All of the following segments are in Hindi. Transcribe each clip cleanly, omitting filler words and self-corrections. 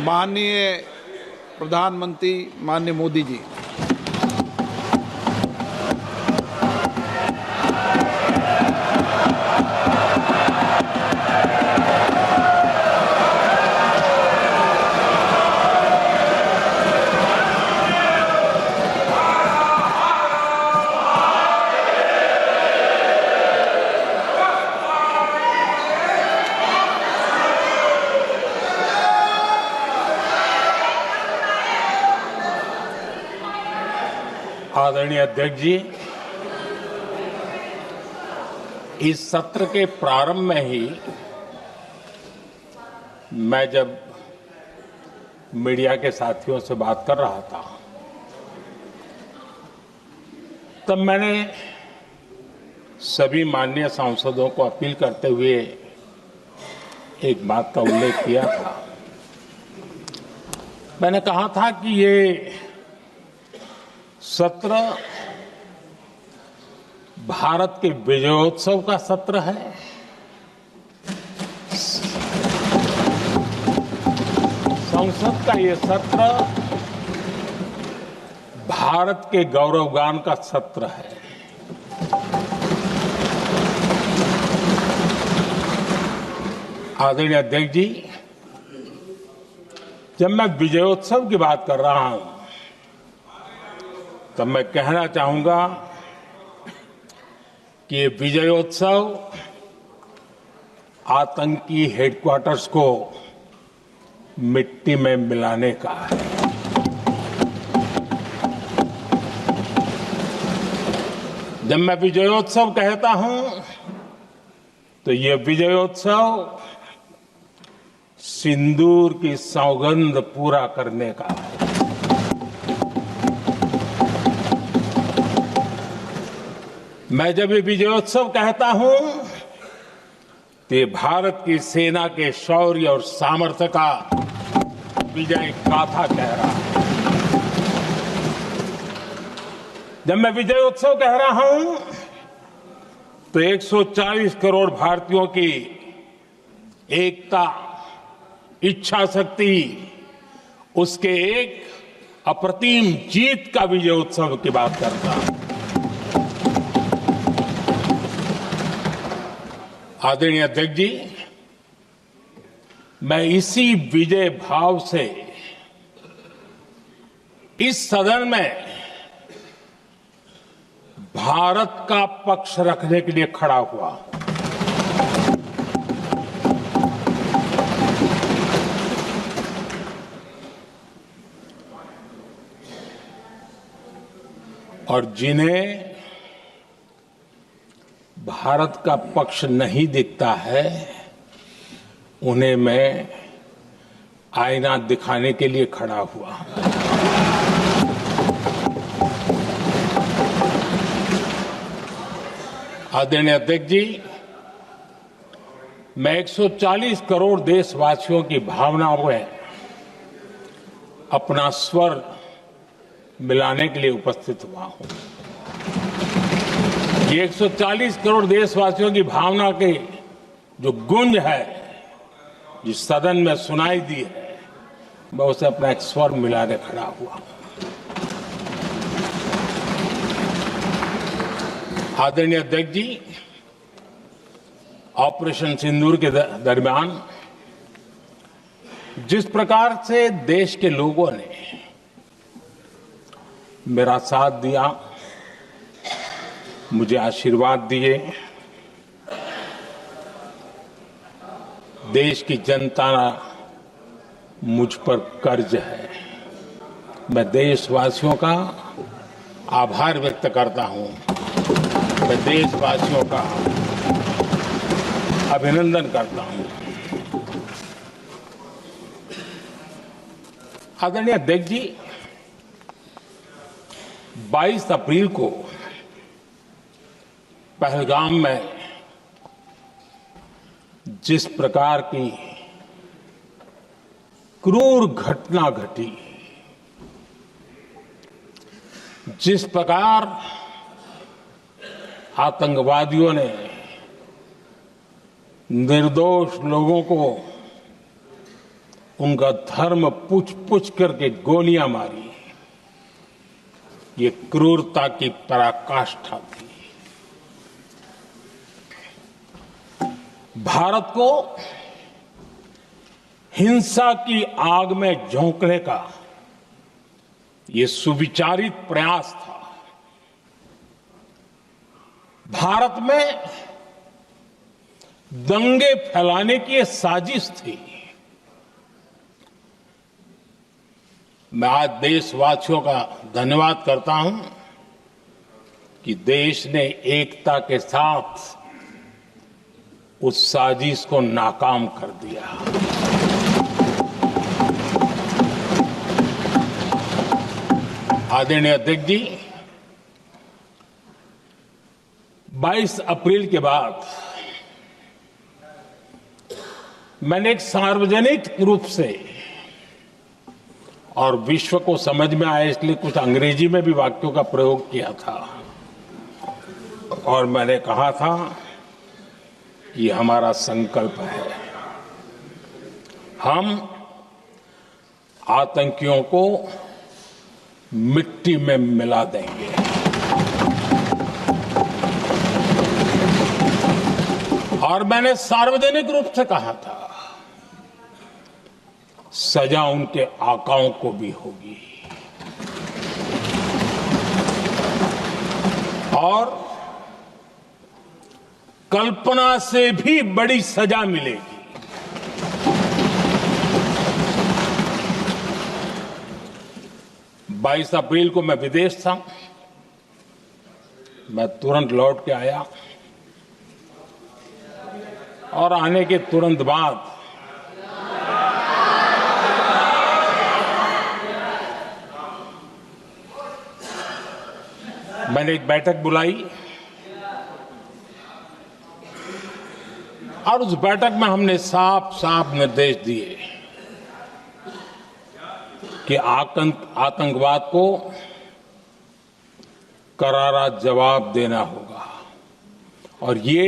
माननीय प्रधानमंत्री माननीय मोदी जी, आदरणीय अध्यक्ष जी, इस सत्र के प्रारंभ में ही मैं जब मीडिया के साथियों से बात कर रहा था तब मैंने सभी माननीय सांसदों को अपील करते हुए एक बात का उल्लेख किया था। मैंने कहा था कि ये सत्र भारत के विजयोत्सव का सत्र है। संसद का ये सत्र भारत के गौरवगान का सत्र है। आदरणीय अध्यक्ष जी, जब मैं विजयोत्सव की बात कर रहा हूं तब मैं कहना चाहूंगा कि ये विजयोत्सव आतंकी हेडक्वार्टर्स को मिट्टी में मिलाने का है। जब मैं विजयोत्सव कहता हूं तो ये विजयोत्सव सिंदूर की सौगंध पूरा करने का है। मैं जब ये विजयोत्सव कहता हूं तो ये भारत की सेना के शौर्य और सामर्थ्य का विजय गाथा कह रहा है। जब मैं विजयोत्सव कह रहा हूं तो 140 करोड़ भारतीयों की एकता, इच्छा शक्ति, उसके एक अप्रतिम जीत का विजयोत्सव की बात करता हूं। आदरणीय अध्यक्ष जी, मैं इसी विजय भाव से इस सदन में भारत का पक्ष रखने के लिए खड़ा हुआ। और जिन्हें भारत का पक्ष नहीं दिखता है उन्हें मैं आईना दिखाने के लिए खड़ा हुआ। आदरणीय अध्यक्ष जी, मैं 140 करोड़ देशवासियों की भावनाओं में अपना स्वर मिलाने के लिए उपस्थित हुआ हूं। ये 140 करोड़ देशवासियों की भावना के जो गूंज है, जिस सदन में सुनाई दी है, मैं उसे अपना एक स्वर मिलाने खड़ा हुआ। आदरणीय अध्यक्ष जी, ऑपरेशन सिंदूर के दरमियान जिस प्रकार से देश के लोगों ने मेरा साथ दिया, मुझे आशीर्वाद दिए, देश की जनता मुझ पर कर्ज है। मैं देशवासियों का आभार व्यक्त करता हूं। मैं देशवासियों का अभिनंदन करता हूं। आदरणीय अध्यक्ष जी, 22 अप्रैल को पहलगाम में जिस प्रकार की क्रूर घटना घटी, जिस प्रकार आतंकवादियों ने निर्दोष लोगों को उनका धर्म पूछ पूछ करके गोलियां मारी, ये क्रूरता की पराकाष्ठा थी। भारत को हिंसा की आग में झोंकने का ये सुविचारित प्रयास था। भारत में दंगे फैलाने की ये साजिश थी। मैं आज देशवासियों का धन्यवाद करता हूं कि देश ने एकता के साथ उस साजिश को नाकाम कर दिया। आदरणीय अध्यक्ष जी, 22 अप्रैल के बाद मैंने एक सार्वजनिक रूप से और विश्व को समझ में आए इसलिए कुछ अंग्रेजी में भी वाक्यों का प्रयोग किया था और मैंने कहा था कि हमारा संकल्प है, हम आतंकियों को मिट्टी में मिला देंगे। और मैंने सार्वजनिक रूप से कहा था, सजा उनके आकाओं को भी होगी और कल्पना से भी बड़ी सजा मिलेगी। 22 अप्रैल को मैं विदेश था, मैं तुरंत लौट के आया और आने के तुरंत बाद मैंने एक बैठक बुलाई और उस बैठक में हमने साफ साफ निर्देश दिए कि आतंकवाद को करारा जवाब देना होगा और ये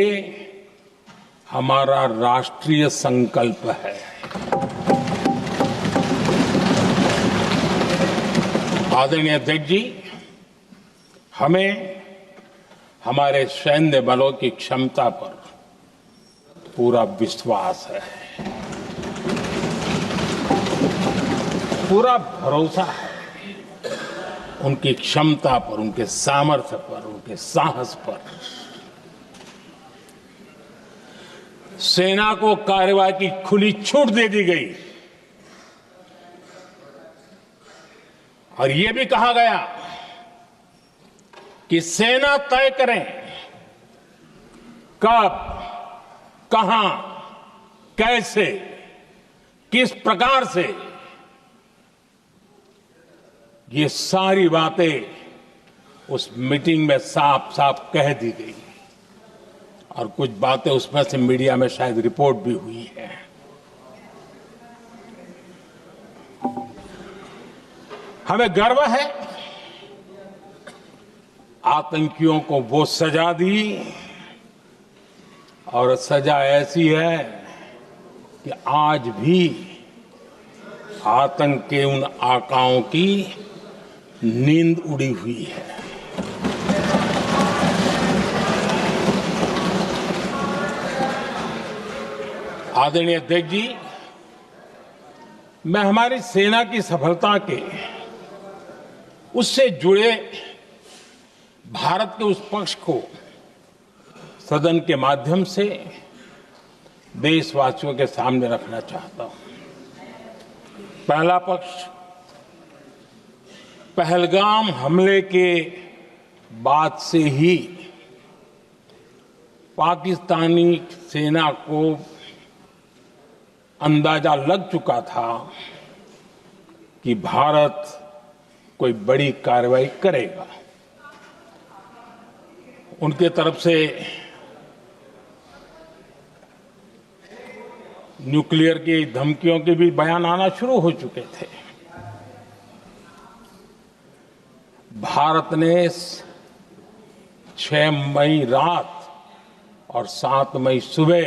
हमारा राष्ट्रीय संकल्प है। आदरणीय अध्यक्ष जी, हमें हमारे सैन्य बलों की क्षमता पर पूरा विश्वास है, पूरा भरोसा है उनकी क्षमता पर, उनके सामर्थ्य पर, उनके साहस पर। सेना को कार्रवाई की खुली छूट दे दी गई और यह भी कहा गया कि सेना तय करें कब, कहां, कैसे, किस प्रकार से। ये सारी बातें उस मीटिंग में साफ साफ कह दी गई और कुछ बातें उसमें से मीडिया में शायद रिपोर्ट भी हुई है। हमें गर्व है आतंकियों को वो सजा दी और सजा ऐसी है कि आज भी आतंक के उन आकाओं की नींद उड़ी हुई है। आदरणीय अध्यक्ष जी, मैं हमारी सेना की सफलता के उससे जुड़े भारत के उस पक्ष को सदन के माध्यम से देशवासियों के सामने रखना चाहता हूं। पहला पक्ष, पहलगाम हमले के बाद से ही पाकिस्तानी सेना को अंदाजा लग चुका था कि भारत कोई बड़ी कार्रवाई करेगा। उनके तरफ से न्यूक्लियर की धमकियों के भी बयान आना शुरू हो चुके थे। भारत ने 6 मई रात और 7 मई सुबह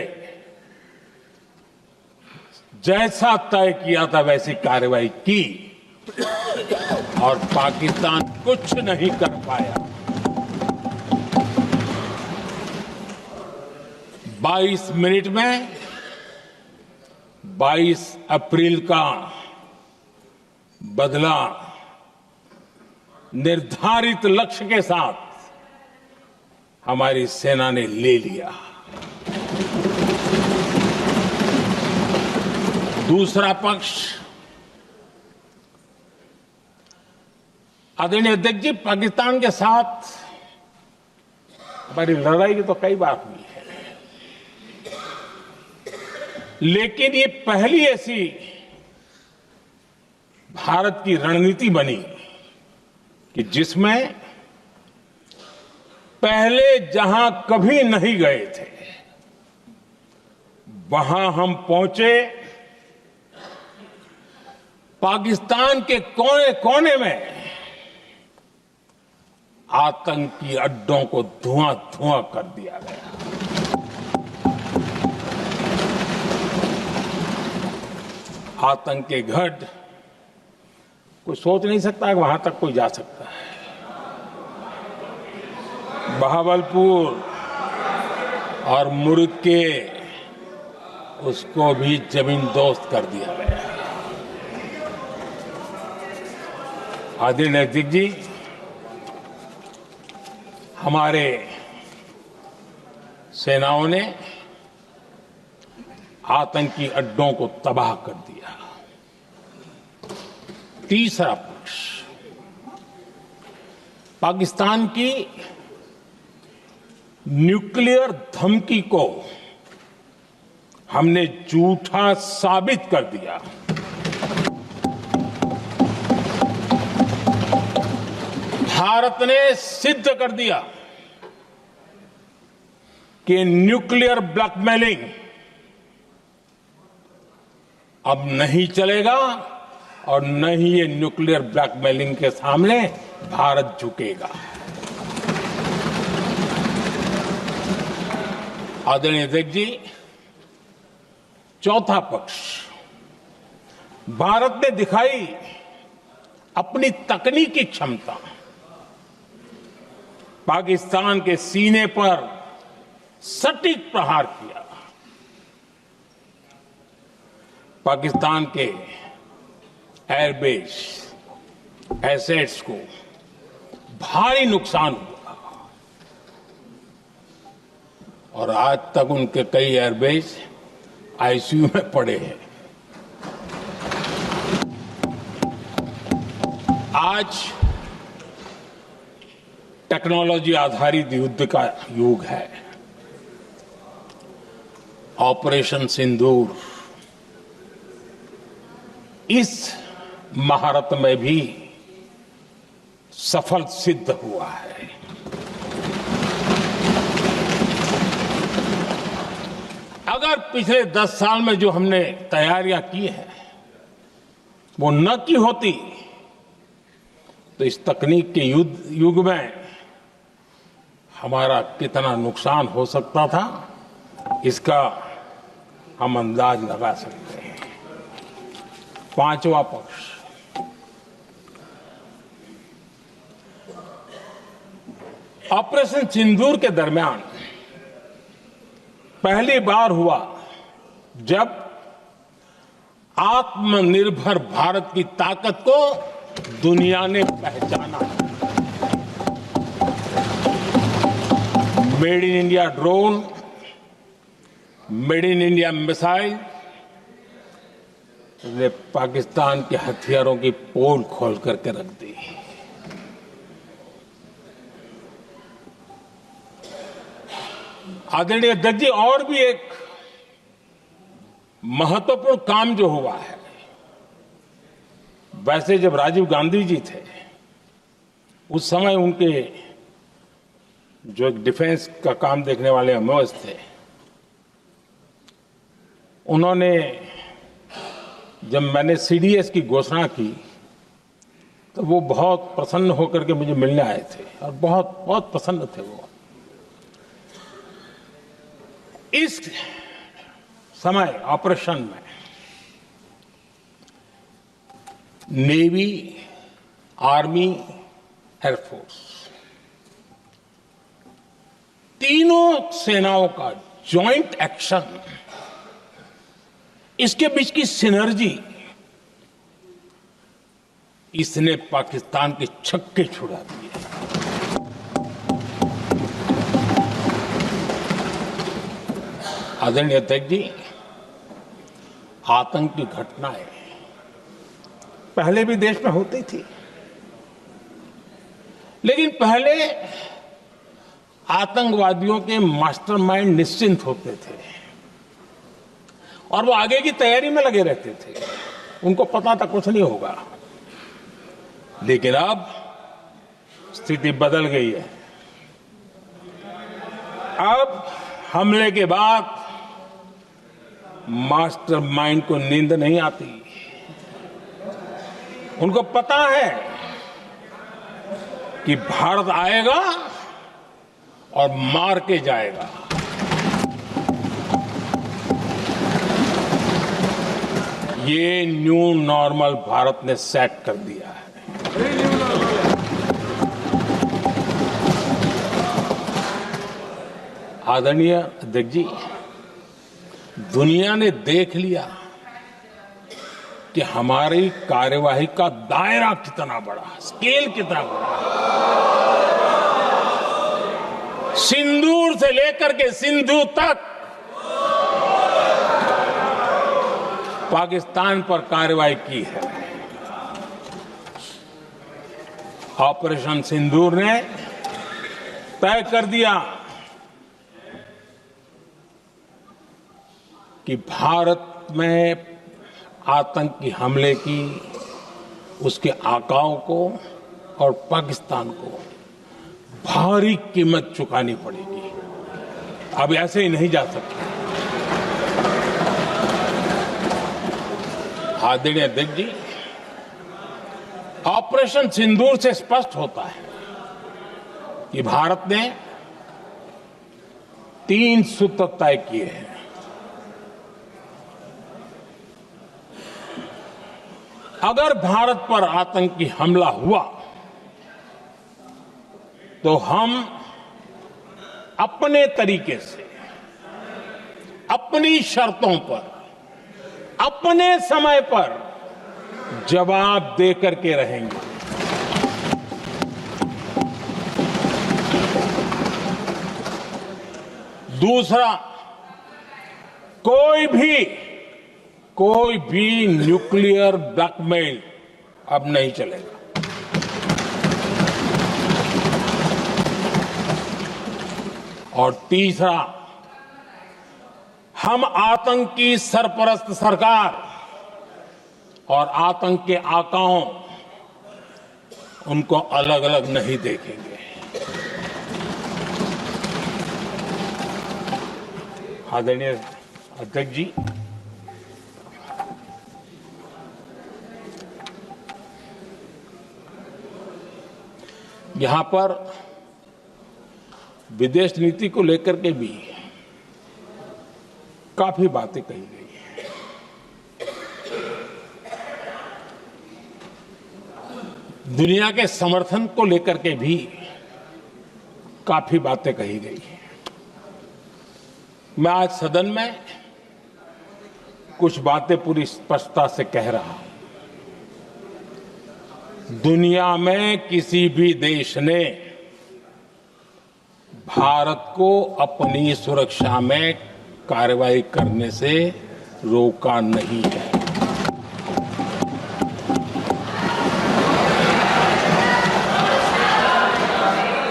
जैसा तय किया था वैसी कार्रवाई की और पाकिस्तान कुछ नहीं कर पाया। 22 मिनट में 22 अप्रैल का बदला निर्धारित लक्ष्य के साथ हमारी सेना ने ले लिया। दूसरा पक्ष, आदरणीय अध्यक्ष जी, पाकिस्तान के साथ हमारी लड़ाई तो कई बार हुई है, लेकिन ये पहली ऐसी भारत की रणनीति बनी कि जिसमें पहले जहां कभी नहीं गए थे वहां हम पहुंचे। पाकिस्तान के कोने कोने में आतंकी अड्डों को धुआं धुआं कर दिया गया। आतंक के गढ़ कोई सोच नहीं सकता कि वहां तक कोई जा सकता है। बहावलपुर और मुर्गे उसको भी जमींदोस्त कर दिया गया। आदरणीय अध्यक्ष जी, हमारे सेनाओं ने आतंकी अड्डों को तबाह कर दिया। तीसरा पक्ष, पाकिस्तान की न्यूक्लियर धमकी को हमने झूठा साबित कर दिया। भारत ने सिद्ध कर दिया कि न्यूक्लियर ब्लैकमेलिंग अब नहीं चलेगा और न ही ये न्यूक्लियर ब्लैकमेलिंग के सामने भारत झुकेगा। आदरणीय अध्यक्ष जी, चौथा पक्ष, भारत ने दिखाई अपनी तकनीकी क्षमता। पाकिस्तान के सीने पर सटीक प्रहार किया। पाकिस्तान के एयरबेस एसेट्स को भारी नुकसान हुआ और आज तक उनके कई एयरबेस आईसीयू में पड़े हैं। आज टेक्नोलॉजी आधारित युद्ध का युग है। ऑपरेशन सिंदूर इस महारत में भी सफल सिद्ध हुआ है। अगर पिछले 10 साल में जो हमने तैयारियां की हैं वो न की होती तो इस तकनीक के युग में हमारा कितना नुकसान हो सकता था, इसका हम अंदाज लगा सकते हैं। पांचवा पक्ष, ऑपरेशन सिंदूर के दरमियान पहली बार हुआ जब आत्मनिर्भर भारत की ताकत को दुनिया ने पहचाना। Made in India drone, made in India missile ने पाकिस्तान के हथियारों की पोल खोल करके रख दी। आदरणीय अध्यक्ष जी, और भी एक महत्वपूर्ण काम जो हुआ है, वैसे जब राजीव गांधी जी थे उस समय उनके जो डिफेंस का काम देखने वाले एमओएस थे, उन्होंने जब मैंने सीडीएस की घोषणा की तो वो बहुत प्रसन्न होकर के मुझे मिलने आए थे और बहुत बहुत प्रसन्न थे वो। इस समय ऑपरेशन में नेवी, आर्मी, एयरफोर्स, तीनों सेनाओं का जॉइंट एक्शन, इसके बीच की सिनर्जी, इसने पाकिस्तान के छक्के छुड़ा दिए। आदरणीय अध्यक्ष जी, आतंक की घटनाएं पहले भी देश में होती थी, लेकिन पहले आतंकवादियों के मास्टरमाइंड निश्चिंत होते थे और वो आगे की तैयारी में लगे रहते थे, उनको पता था कुछ नहीं होगा। लेकिन अब स्थिति बदल गई है। अब हमले के बाद मास्टरमाइंड को नींद नहीं आती। उनको पता है कि भारत आएगा और मार के जाएगा। ये न्यू नॉर्मल भारत ने सेट कर दिया है। आदरणीय अध्यक्ष जी, दुनिया ने देख लिया कि हमारी कार्यवाही का दायरा कितना बड़ा, स्केल कितना बड़ा। सिंदूर से लेकर के सिंधु तक पाकिस्तान पर कार्रवाई की है। ऑपरेशन सिंदूर ने तय कर दिया कि भारत में आतंकी हमले की, उसके आकाओं को और पाकिस्तान को भारी कीमत चुकानी पड़ेगी। अब ऐसे ही नहीं जा सकते। आदरणीय अध्यक्ष जी, ऑपरेशन सिंदूर से स्पष्ट होता है कि भारत ने 3 सूत्र तय किए हैं। अगर भारत पर आतंकी हमला हुआ तो हम अपने तरीके से, अपनी शर्तों पर, अपने समय पर जवाब दे करके रहेंगे। दूसरा, कोई भी न्यूक्लियर ब्लैकमेल अब नहीं चलेगा। और तीसरा, हम आतंक की सरपरस्त सरकार और आतंक के आकाओं, उनको अलग अलग नहीं देखेंगे। आदरणीय अध्यक्ष जी, यहां पर विदेश नीति को लेकर के भी काफी बातें कही गई हैं। दुनिया के समर्थन को लेकर के भी काफी बातें कही गई हैं। मैं आज सदन में कुछ बातें पूरी स्पष्टता से कह रहा हूं। दुनिया में किसी भी देश ने भारत को अपनी सुरक्षा में कार्रवाई करने से रोका नहीं है।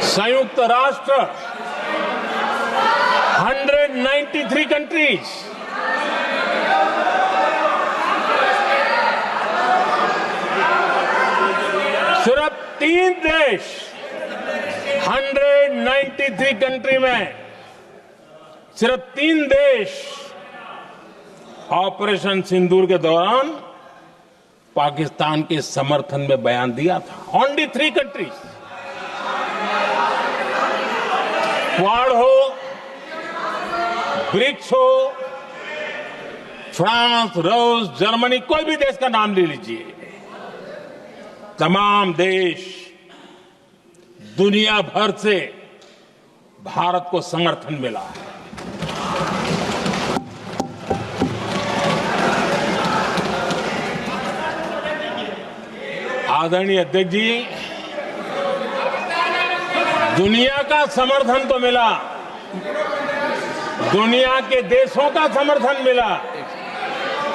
संयुक्त राष्ट्र 193 कंट्रीज, सिर्फ 3 देश 193 कंट्री में सिर्फ 3 देश ऑपरेशन सिंदूर के दौरान पाकिस्तान के समर्थन में बयान दिया था। Only 3 countries. क्वाड हो, ब्रिक्स हो, फ्रांस, रूस, जर्मनी, कोई भी देश का नाम ले लीजिए, तमाम देश दुनिया भर से भारत को समर्थन मिला है। आदरणीय अध्यक्ष जी, दुनिया का समर्थन तो मिला, दुनिया के देशों का समर्थन मिला,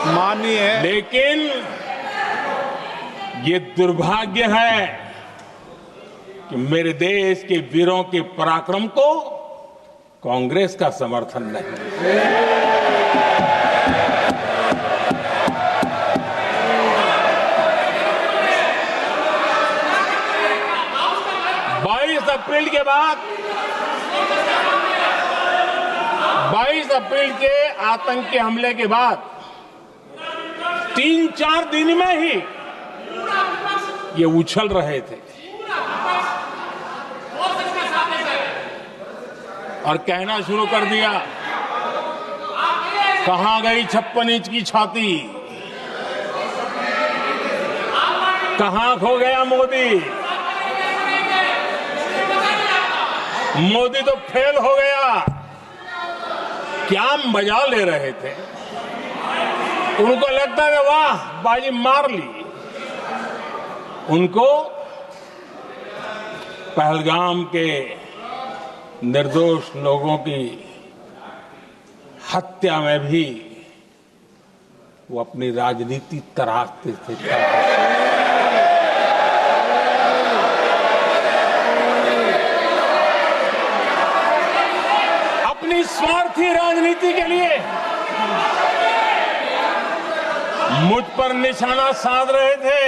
माननीय लेकिन ये दुर्भाग्य है कि मेरे देश के वीरों के पराक्रम को कांग्रेस का समर्थन नहीं। 22 अप्रैल के आतंकी हमले के बाद 3-4 दिन में ही ये उछल रहे थे और कहना शुरू कर दिया, कहां गई 56 इंच की छाती, कहां खो गया मोदी, मोदी तो फेल हो गया। क्या मजा ले रहे थे, उनको लगता है वाह बाजी मार ली। उनको पहलगाम के निर्दोष लोगों की हत्या में भी वो अपनी राजनीति तराशते थे। अपनी स्वार्थी राजनीति के लिए मुझ पर निशाना साध रहे थे,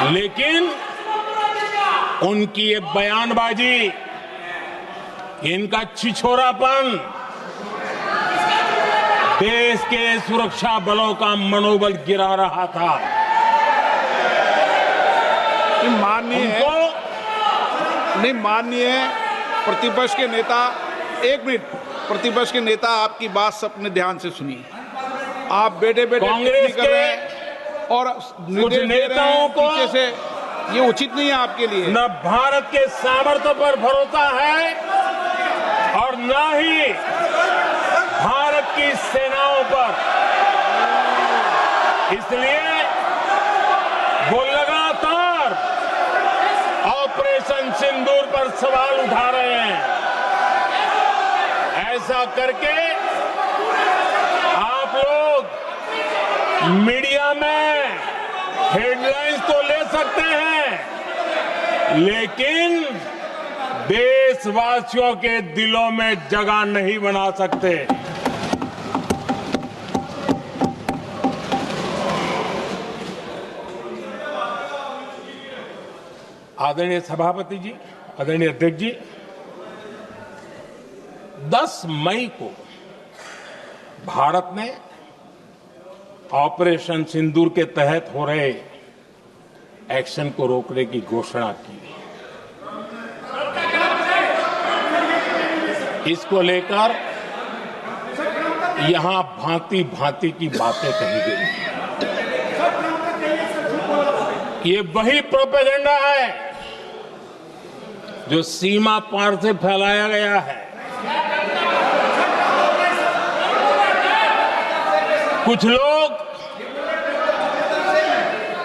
लेकिन उनकी ये बयानबाजी, इनका छिछोरापन देश के सुरक्षा बलों का मनोबल गिरा रहा था। माननीय प्रतिपक्ष के नेता, एक मिनट, प्रतिपक्ष के नेता आपकी बात सबने ध्यान से सुनी। आप बेटे कांग्रेस कर रहे हैं और कुछ नेताओं को पीछे से, ये उचित नहीं है आपके लिए। न भारत के सामर्थ्य पर भरोसा है और न ही भारत की सेनाओं पर, इसलिए वो लगातार ऑपरेशन सिंदूर पर सवाल उठा रहे हैं। ऐसा करके आप लोग मीडिया में हेडलाइंस तो ले सकते हैं, लेकिन देशवासियों के दिलों में जगह नहीं बना सकते। आदरणीय सभापति जी, आदरणीय अध्यक्ष जी, 10 मई को भारत ने ऑपरेशन सिंदूर के तहत हो रहे एक्शन को रोकने की घोषणा की। इसको लेकर यहां भांति भांति की बातें कही गई। ये वही प्रोपेगेंडा है जो सीमा पार से फैलाया गया है। कुछ लोग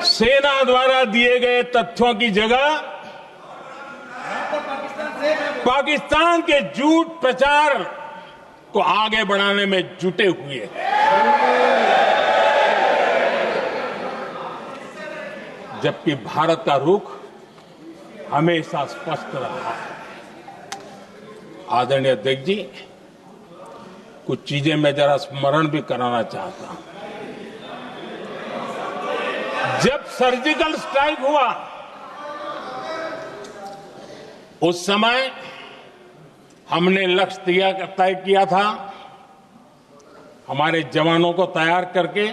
सेना द्वारा दिए गए तथ्यों की जगह पाकिस्तान के झूठ प्रचार को आगे बढ़ाने में जुटे हुए हैं। जबकि भारत का रुख हमेशा स्पष्ट रहा है। आदरणीय अध्यक्ष जी, कुछ चीजें मैं जरा स्मरण भी कराना चाहता हूं। जब सर्जिकल स्ट्राइक हुआ, उस समय हमने लक्ष्य तय किया था, हमारे जवानों को तैयार करके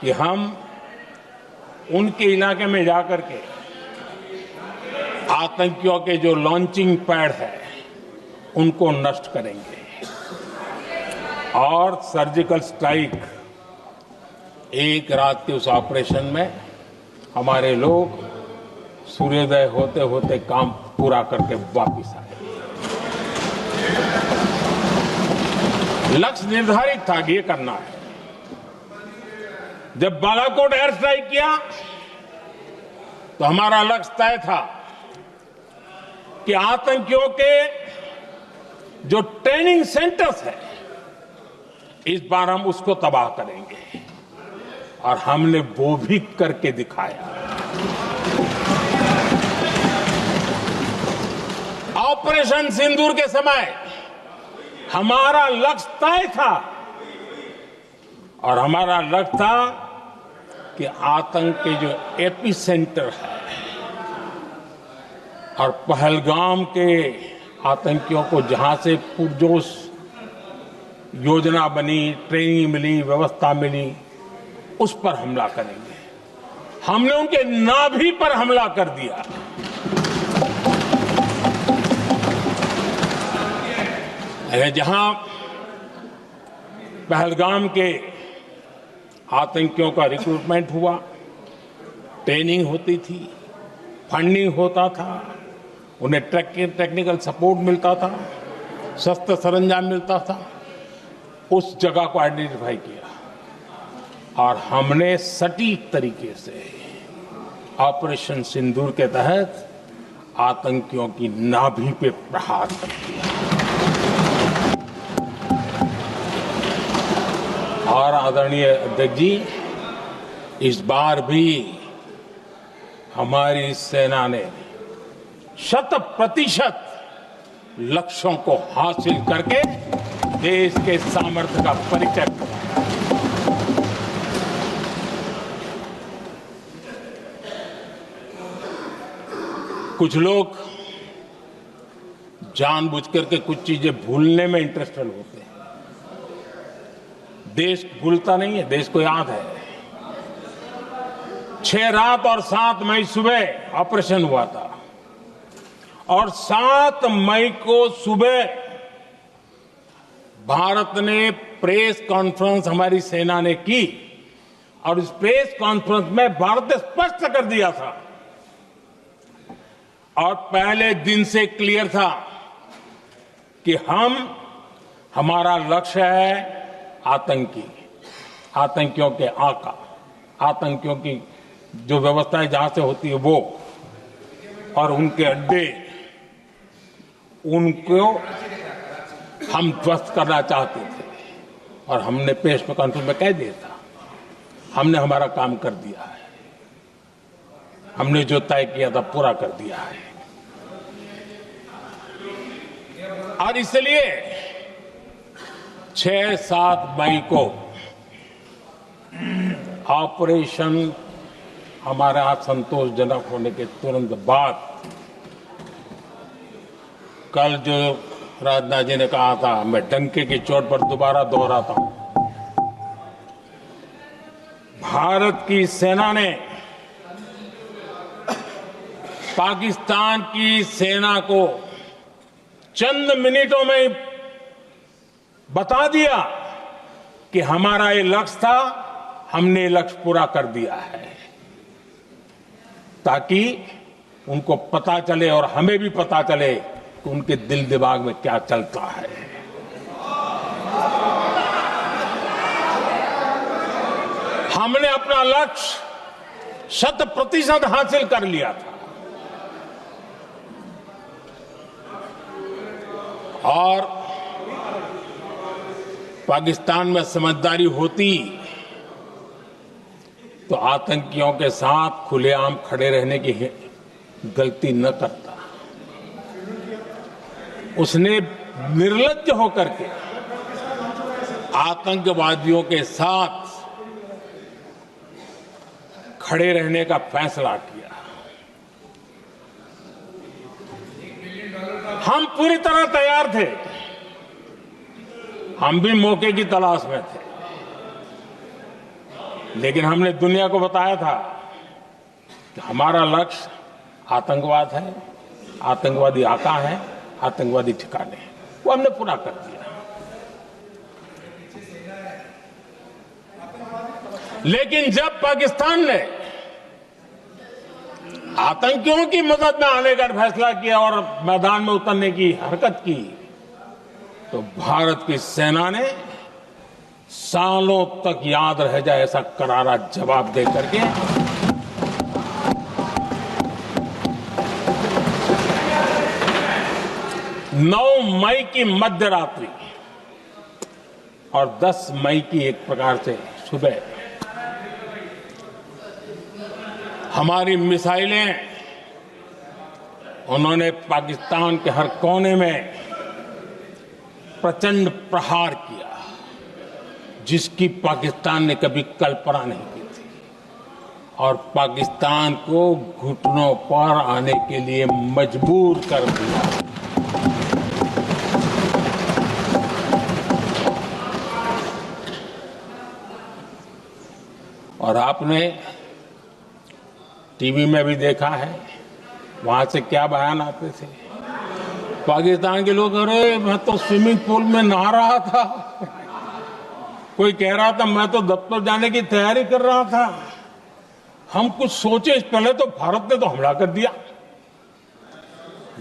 कि हम उनके इलाके में जाकर के आतंकियों के जो लॉन्चिंग पैड है उनको नष्ट करेंगे। और सर्जिकल स्ट्राइक एक रात के उस ऑपरेशन में हमारे लोग सूर्योदय होते होते काम पूरा करके वापस आए। लक्ष्य निर्धारित था कि ये करना है। जब बालाकोट एयर स्ट्राइक किया तो हमारा लक्ष्य तय था कि आतंकियों के जो ट्रेनिंग सेंटर्स है इस बार हम उसको तबाह करेंगे, और हमने वो भी करके दिखाया। ऑपरेशन सिंदूर के समय हमारा लक्ष्य तय था, और हमारा लक्ष्य था कि आतंक के जो एपी सेंटर है और पहलगाम के आतंकियों को जहां से पुरजोश योजना बनी, ट्रेनिंग मिली, व्यवस्था मिली, उस पर हमला करेंगे। हमने उनके नाभि पर हमला कर दिया। जहां पहलगाम के आतंकियों का रिक्रूटमेंट हुआ, ट्रेनिंग होती थी, फंडिंग होता था, उन्हें टेक्निकल सपोर्ट मिलता था, शस्त्र सरंजाम मिलता था, उस जगह को आइडेंटिफाई किया और हमने सटीक तरीके से ऑपरेशन सिंदूर के तहत आतंकियों की नाभि पे प्रहार कर दिया। और आदरणीय अध्यक्ष जी, इस बार भी हमारी सेना ने 100% लक्ष्यों को हासिल करके देश के सामर्थ्य का परिचय दिया। कुछ लोग जानबूझ करके कुछ चीजें भूलने में इंटरेस्टेड होते हैं। देश भूलता नहीं है, देश को याद है। 6 रात और 7 मई सुबह ऑपरेशन हुआ था, और 7 मई को सुबह भारत ने प्रेस कॉन्फ्रेंस हमारी सेना ने की, और इस प्रेस कॉन्फ्रेंस में भारत ने स्पष्ट कर दिया था, और पहले दिन से क्लियर था कि हमारा लक्ष्य है आतंकियों के आका, आतंकियों की जो व्यवस्थाएं जहां से होती है वो, और उनके अड्डे, उनको हम ध्वस्त करना चाहते थे। और हमने प्रेस कॉन्फ्रेंस में कह दिया था, हमने हमारा काम कर दिया है, हमने जो तय किया था पूरा कर दिया है। और इसलिए 6-7 मई को ऑपरेशन हमारे यहां संतोषजनक होने के तुरंत बाद, कल जो राजनाथ जी ने कहा था, मैं डंके की चोट पर दोबारा दोहराता हूं, भारत की सेना ने पाकिस्तान की सेना को चंद मिनटों में बता दिया कि हमारा ये लक्ष्य था, हमने ये लक्ष्य पूरा कर दिया है, ताकि उनको पता चले और हमें भी पता चले कि उनके दिल दिमाग में क्या चलता है। हमने अपना लक्ष्य 100% हासिल कर लिया था, और पाकिस्तान में समझदारी होती तो आतंकियों के साथ खुलेआम खड़े रहने की गलती न करता। उसने निर्लज्ज होकर के आतंकवादियों के साथ खड़े रहने का फैसला किया। हम पूरी तरह तैयार थे, हम भी मौके की तलाश में थे, लेकिन हमने दुनिया को बताया था कि हमारा लक्ष्य आतंकवाद है, आतंकवादी आका है, आतंकवादी ठिकाने हैं। वो हमने पूरा कर दिया। लेकिन जब पाकिस्तान ने आतंकियों की मदद में आने का फैसला किया और मैदान में उतरने की हरकत की, तो भारत की सेना ने सालों तक याद रह जाए ऐसा करारा जवाब दे करके 9 मई की मध्य रात्रि और 10 मई की एक प्रकार से सुबह हमारी मिसाइलें उन्होंने पाकिस्तान के हर कोने में प्रचंड प्रहार किया, जिसकी पाकिस्तान ने कभी कल्पना नहीं की थी, और पाकिस्तान को घुटनों पर आने के लिए मजबूर कर दिया। और आपने टीवी में भी देखा है, वहां से क्या बयान आते थे। पाकिस्तान के लोग, अरे मैं तो स्विमिंग पूल में नहा रहा था, कोई कह रहा था मैं तो दफ्तर जाने की तैयारी कर रहा था, हम कुछ सोचे पहले तो भारत ने तो हमला कर दिया।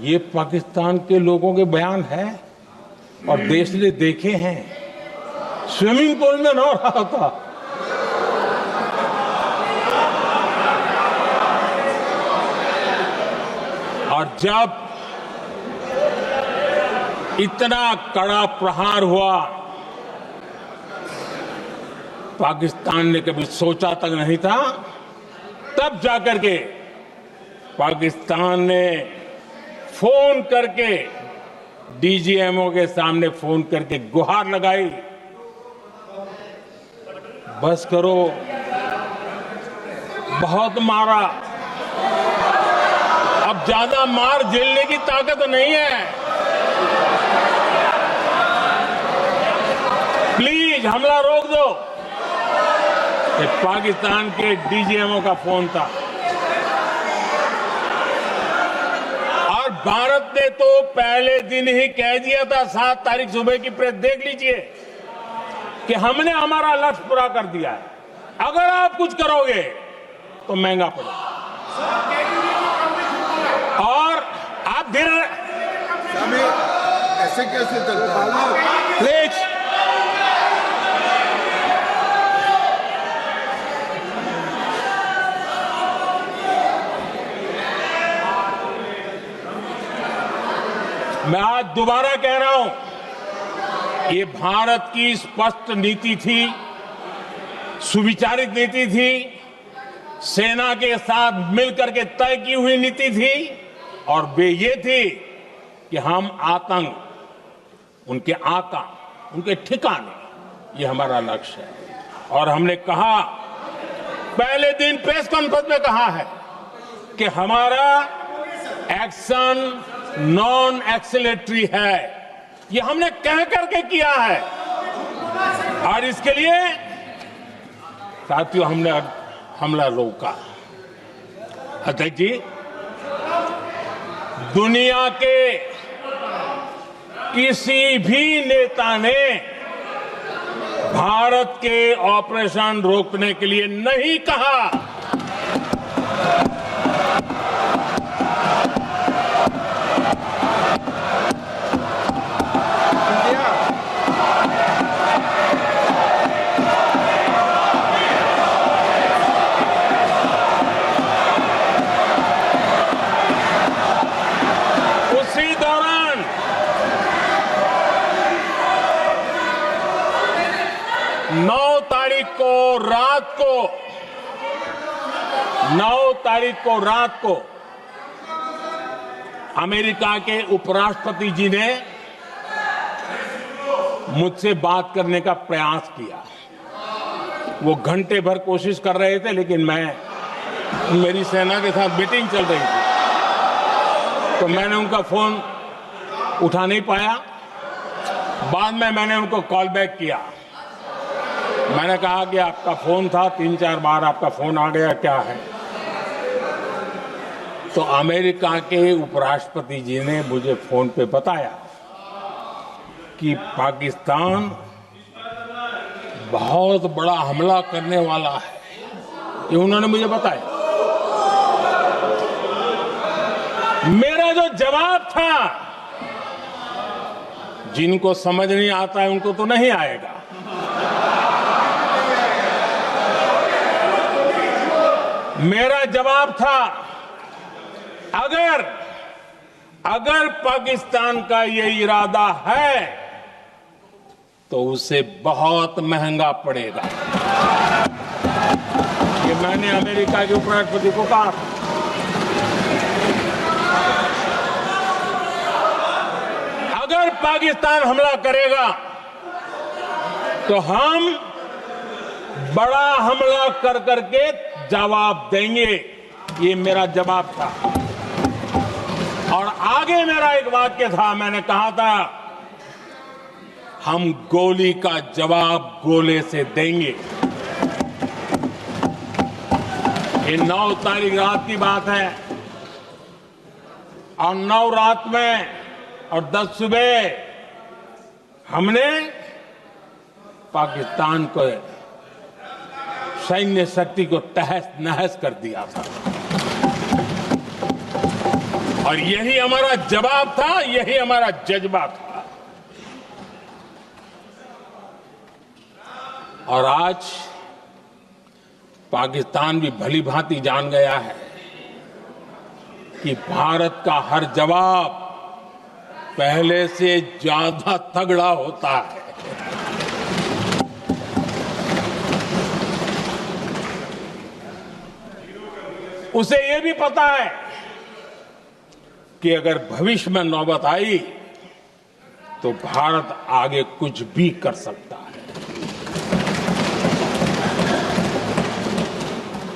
ये पाकिस्तान के लोगों के बयान है और देश ने देखे हैं। स्विमिंग पूल में नहा रहा था। और जब इतना कड़ा प्रहार हुआ, पाकिस्तान ने कभी सोचा तक नहीं था, तब जाकर के पाकिस्तान ने फोन करके डीजीएमओ के सामने फोन करके गुहार लगाई, बस करो, बहुत मारा, अब ज्यादा मार झेलने की ताकत नहीं है, प्लीज हमला रोक दो। ये पाकिस्तान के डीजीएमओ का फोन था। और भारत ने तो पहले दिन ही कह दिया था, 7 तारीख सुबह की प्रेस देख लीजिए, कि हमने हमारा लक्ष्य पूरा कर दिया है, अगर आप कुछ करोगे तो महंगा पड़ेगा। और आप धीरे ऐसे कैसे चलता है? प्लीज मैं आज दोबारा कह रहा हूं, ये भारत की स्पष्ट नीति थी, सुविचारित नीति थी, सेना के साथ मिलकर के तय की हुई नीति थी, और वे ये थी कि हम आतंक, उनके आका, उनके ठिकाने, ये हमारा लक्ष्य है। और हमने कहा, पहले दिन प्रेस कॉन्फ्रेंस में कहा है कि हमारा एक्शन नॉन एक्सीलेटरी है, ये हमने कह करके किया है। और इसके लिए साथियों हमने हमला रोका। अध्यक्ष जी, दुनिया के किसी भी नेता ने भारत के ऑपरेशन रोकने के लिए नहीं कहा। उसी दौरान 9 तारीख को रात को अमेरिका के उपराष्ट्रपति जी ने मुझसे बात करने का प्रयास किया। वो घंटे भर कोशिश कर रहे थे, लेकिन मेरी सेना के साथ मीटिंग चल रही थी, तो मैंने उनका फोन उठा नहीं पाया। बाद में मैंने उनको कॉल बैक किया। मैंने कहा कि आपका फोन था, 3-4 बार आपका फोन आ गया, क्या है? तो अमेरिका के उपराष्ट्रपति जी ने मुझे फोन पे बताया कि पाकिस्तान बहुत बड़ा हमला करने वाला है, ये उन्होंने मुझे बताया। मेरा जो जवाब था, जिनको समझ नहीं आता है उनको तो नहीं आएगा। मेरा जवाब था, अगर पाकिस्तान का ये इरादा है तो उसे बहुत महंगा पड़ेगा। ये मैंने अमेरिका के उपराष्ट्रपति को कहा। अगर पाकिस्तान हमला करेगा तो हम बड़ा हमला कर करके जवाब देंगे। ये मेरा जवाब था। और आगे मेरा एक वाक्य था, मैंने कहा था हम गोली का जवाब गोले से देंगे। ये 9 तारीख रात की बात है और 9 रात में और 10 सुबह हमने पाकिस्तान को सैन्य शक्ति को तहस नहस कर दिया था। और यही हमारा जवाब था, यही हमारा जज्बा था। और आज पाकिस्तान भी भली भांति जान गया है कि भारत का हर जवाब पहले से ज्यादा तगड़ा होता है। उसे यह भी पता है कि अगर भविष्य में नौबत आई तो भारत आगे कुछ भी कर सकता है।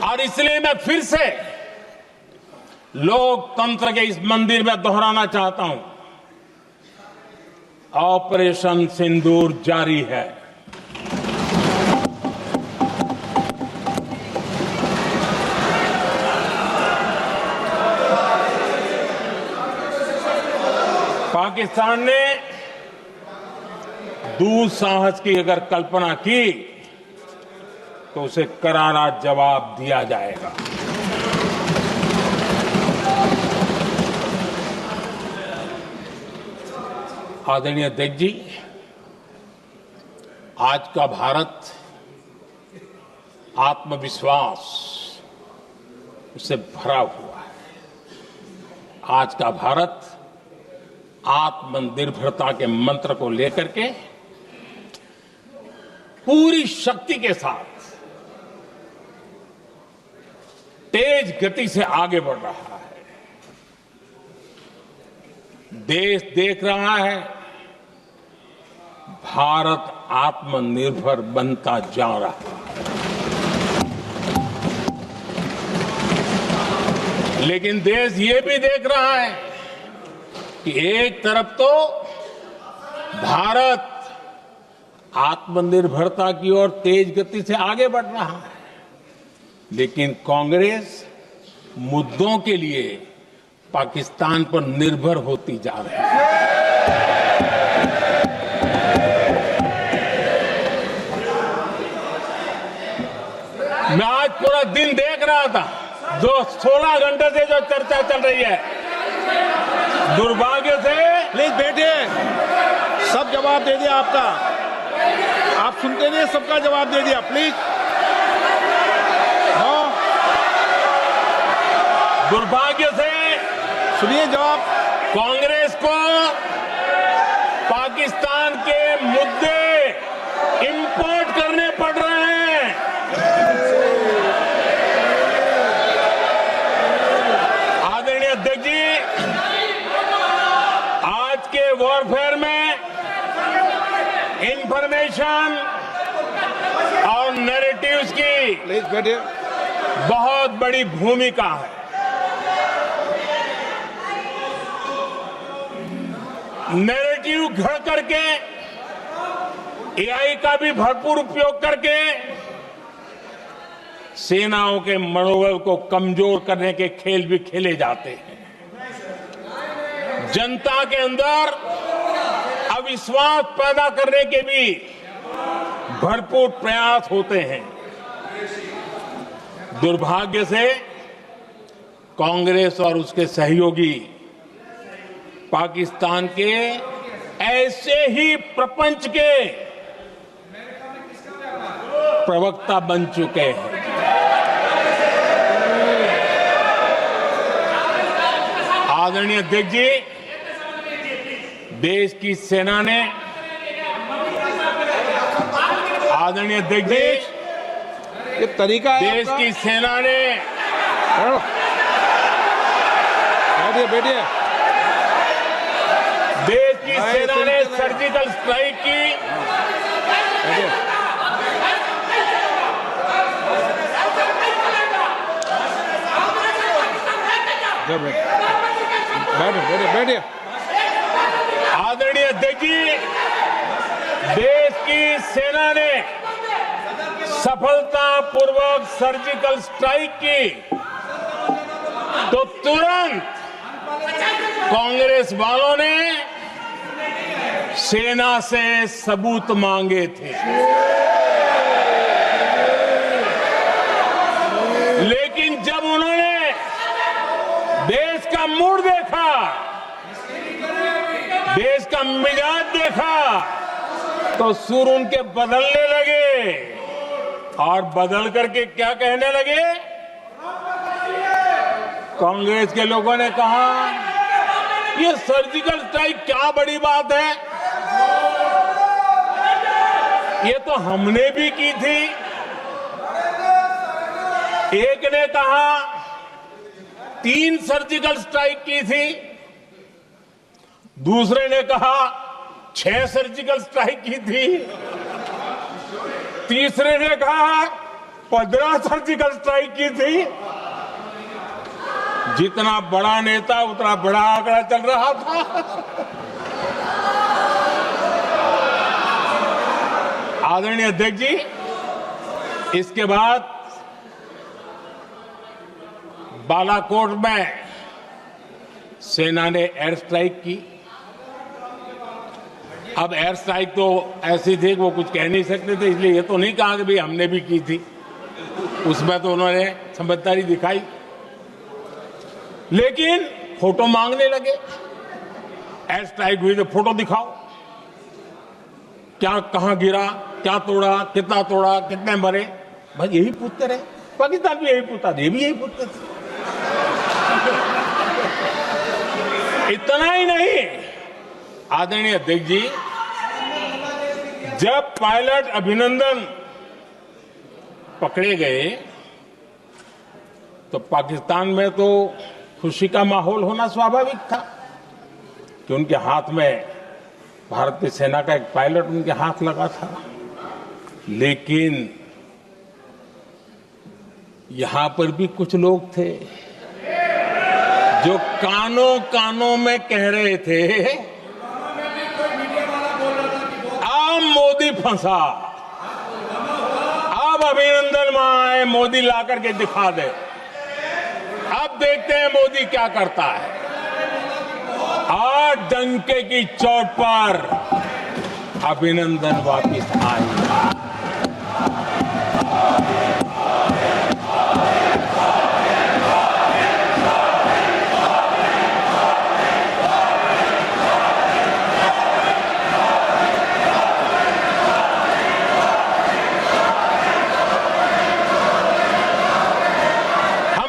और इसलिए मैं फिर से लोकतंत्र के इस मंदिर में दोहराना चाहता हूं, ऑपरेशन सिंदूर जारी है। पाकिस्तान ने दुस्साहस की अगर कल्पना की तो उसे करारा जवाब दिया जाएगा। आदरणीय अध्यक्ष जी, आज का भारत आत्मविश्वास से भरा हुआ है। आज का भारत आत्मनिर्भरता के मंत्र को लेकर के पूरी शक्ति के साथ तेज गति से आगे बढ़ रहा है। देश देख रहा है भारत आत्मनिर्भर बनता जा रहा है। लेकिन देश ये भी देख रहा है कि एक तरफ तो भारत आत्मनिर्भरता की ओर तेज गति से आगे बढ़ रहा है, लेकिन कांग्रेस मुद्दों के लिए पाकिस्तान पर निर्भर होती जा रही है। मैं आज पूरा दिन देख रहा था, जो 16 घंटे से जो चर्चा चल रही है, दुर्भाग्य से। प्लीज बैठिए, सब जवाब दे दिया आपका। आप सुनते नहीं, सबका जवाब दे दिया। प्लीज दुर्भाग्य से सुनिए जवाब। कांग्रेस को पाकिस्तान के मुद्दे इंपोर्ट करने पड़ रहे हैं। आदरणीय अध्यक्ष जी, आज के वॉरफेयर में इंफॉर्मेशन और नैरेटिव्स की प्लीज बैठिए। बहुत बड़ी भूमिका है। नैरेटिव घड़ करके, एआई का भी भरपूर उपयोग करके सेनाओं के मनोबल को कमजोर करने के खेल भी खेले जाते हैं। जनता के अंदर अविश्वास पैदा करने के भी भरपूर प्रयास होते हैं। दुर्भाग्य से कांग्रेस और उसके सहयोगी पाकिस्तान के ऐसे ही प्रपंच के प्रवक्ता बन चुके हैं। आदरणीय अध्यक्ष जी, देश की सेना ने, आदरणीय अध्यक्ष जी, ये तरीका है देश आपका? की सेना ने, बैठिए बैठिए। देश की सेना ने सर्जिकल स्ट्राइक की। बैठिए। बैठिए बैठिए। आदरणीय अध्यक्ष जी, देश की सेना ने सफलतापूर्वक सर्जिकल स्ट्राइक की तो तुरंत कांग्रेस वालों ने सेना से सबूत मांगे थे, लेकिन जब उन्होंने देश का मूड देखा, देश का मिजाज देखा, तो सुर उनके बदलने लगे और बदल करके क्या कहने लगे? कांग्रेस के लोगों ने कहा, ये सर्जिकल स्ट्राइक क्या बड़ी बात है, ये तो हमने भी की थी। एक ने कहा 3 सर्जिकल स्ट्राइक की थी, दूसरे ने कहा 6 सर्जिकल स्ट्राइक की थी, तीसरे ने कहा 15 सर्जिकल स्ट्राइक की थी। जितना बड़ा नेता उतना बड़ा आंकड़ा चल रहा था। आदरणीय अध्यक्ष जी, इसके बाद बालाकोट में सेना ने एयर स्ट्राइक की। अब एयर स्ट्राइक तो ऐसी थी कि वो कुछ कह नहीं सकते थे, इसलिए ये तो नहीं कहा कि भाई हमने भी की थी। उसमें तो उन्होंने समझदारी दिखाई, लेकिन फोटो मांगने लगे। एयर स्ट्राइक हुई तो फोटो दिखाओ, क्या कहां गिरा, क्या तोड़ा, कितना तोड़ा, कितने मरे, बस यही पूछते रहे। पाकिस्तान भी यही पूछता था, ये भी यही पूछते थे। इतना ही नहीं, आदरणीय अध्यक्ष जी, जब पायलट अभिनंदन पकड़े गए तो पाकिस्तान में तो खुशी का माहौल होना स्वाभाविक था कि उनके हाथ में भारतीय सेना का एक पायलट उनके हाथ लगा था। लेकिन यहां पर भी कुछ लोग थे जो कानों कानों में कह रहे थे, अब मोदी फंसा, अब अभिनंदन वहां आए, मोदी ला करके दिखा दे, अब देखते हैं मोदी क्या करता है। आज डंके की चोट पर अभिनंदन वापिस आए।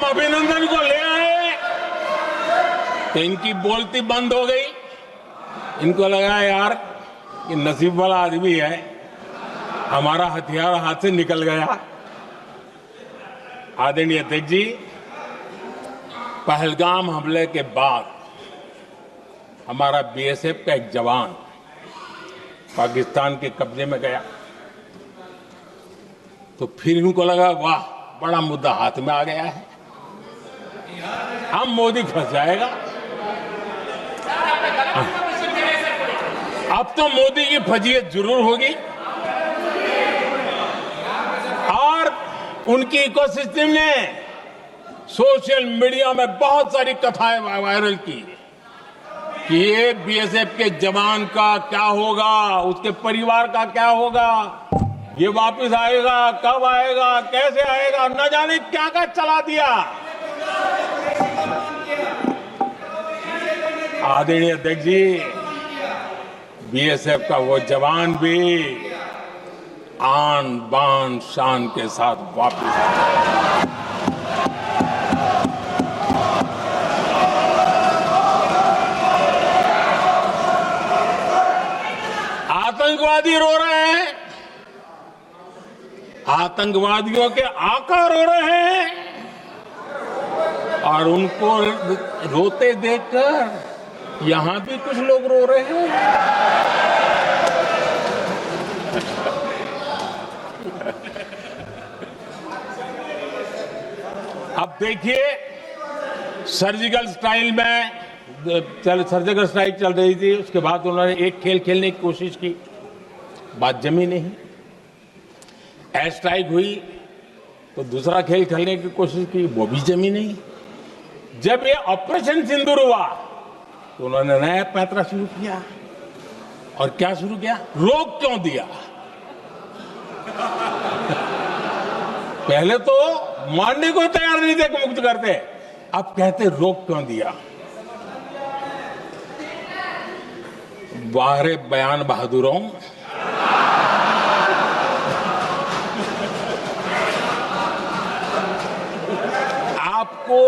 अभिनंदन को ले आए तो इनकी बोलती बंद हो गई। इनको लगा यार कि नसीब वाला आदमी है, हमारा हथियार हाथ से निकल गया। आदरणीय अध्यक्ष जी, पहलगाम हमले के बाद हमारा बीएसएफ का एक जवान पाकिस्तान के कब्जे में गया तो फिर इनको लगा वाह, बड़ा मुद्दा हाथ में आ गया है, हम मोदी फंस जाएगा। अब तो मोदी की फजीयत जरूर होगी। और उनकी इकोसिस्टम ने सोशल मीडिया में बहुत सारी कथाएं वायरल की कि ये बीएसएफ के जवान का क्या होगा, उसके परिवार का क्या होगा। ये वापस आएगा, कब आएगा, कैसे आएगा, न जाने क्या क्या चला दिया। आदरणीय अध्यक्ष जी, बीएसएफ का वो जवान भी आन बान शान के साथ वापस आया। आतंकवादी रो रहे हैं, आतंकवादियों के आका रो रहे हैं, और उनको रोते देखकर यहां भी कुछ लोग रो रहे हैं। अब देखिए, सर्जिकल स्ट्राइक में सर्जिकल स्ट्राइक चल रही थी, उसके बाद उन्होंने एक खेल खेलने की कोशिश की, बात जमी नहीं। एयर स्ट्राइक हुई तो दूसरा खेल खेलने की कोशिश की, वो भी जमी नहीं। जब ये ऑपरेशन सिंदूर हुआ तो उन्होंने नया पैंतरा शुरू किया। और क्या शुरू किया? रोक क्यों दिया? पहले तो मानने को तैयार नहीं थे कि मुक्त करते, अब कहते रोक क्यों दिया। वाह रे बयान बहादुरों, आपको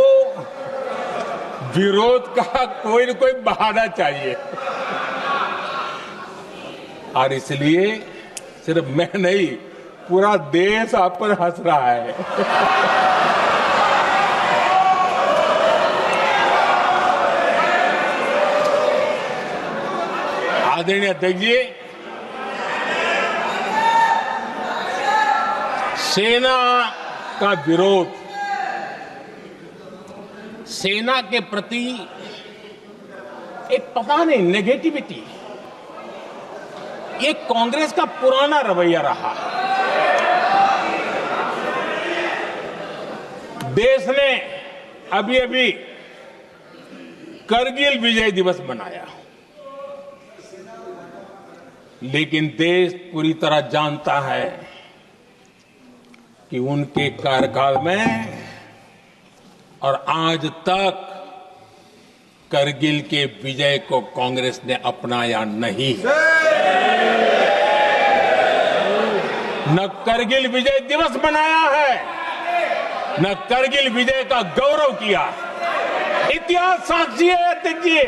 विरोध का कोई न कोई बहाना चाहिए, और इसलिए सिर्फ मैं नहीं, पूरा देश आप पर हंस रहा है। आदरणीय अध्यक्ष जी, सेना का विरोध, सेना के प्रति एक पता नहीं नेगेटिविटी, ये कांग्रेस का पुराना रवैया रहा। देश ने अभी अभी करगिल विजय दिवस मनाया, लेकिन देश पूरी तरह जानता है कि उनके कार्यकाल में और आज तक करगिल के विजय को कांग्रेस ने अपनाया नहीं। न करगिल विजय दिवस मनाया है, न करगिल विजय का गौरव किया। इतिहास साक्षी है अध्यक्ष जी।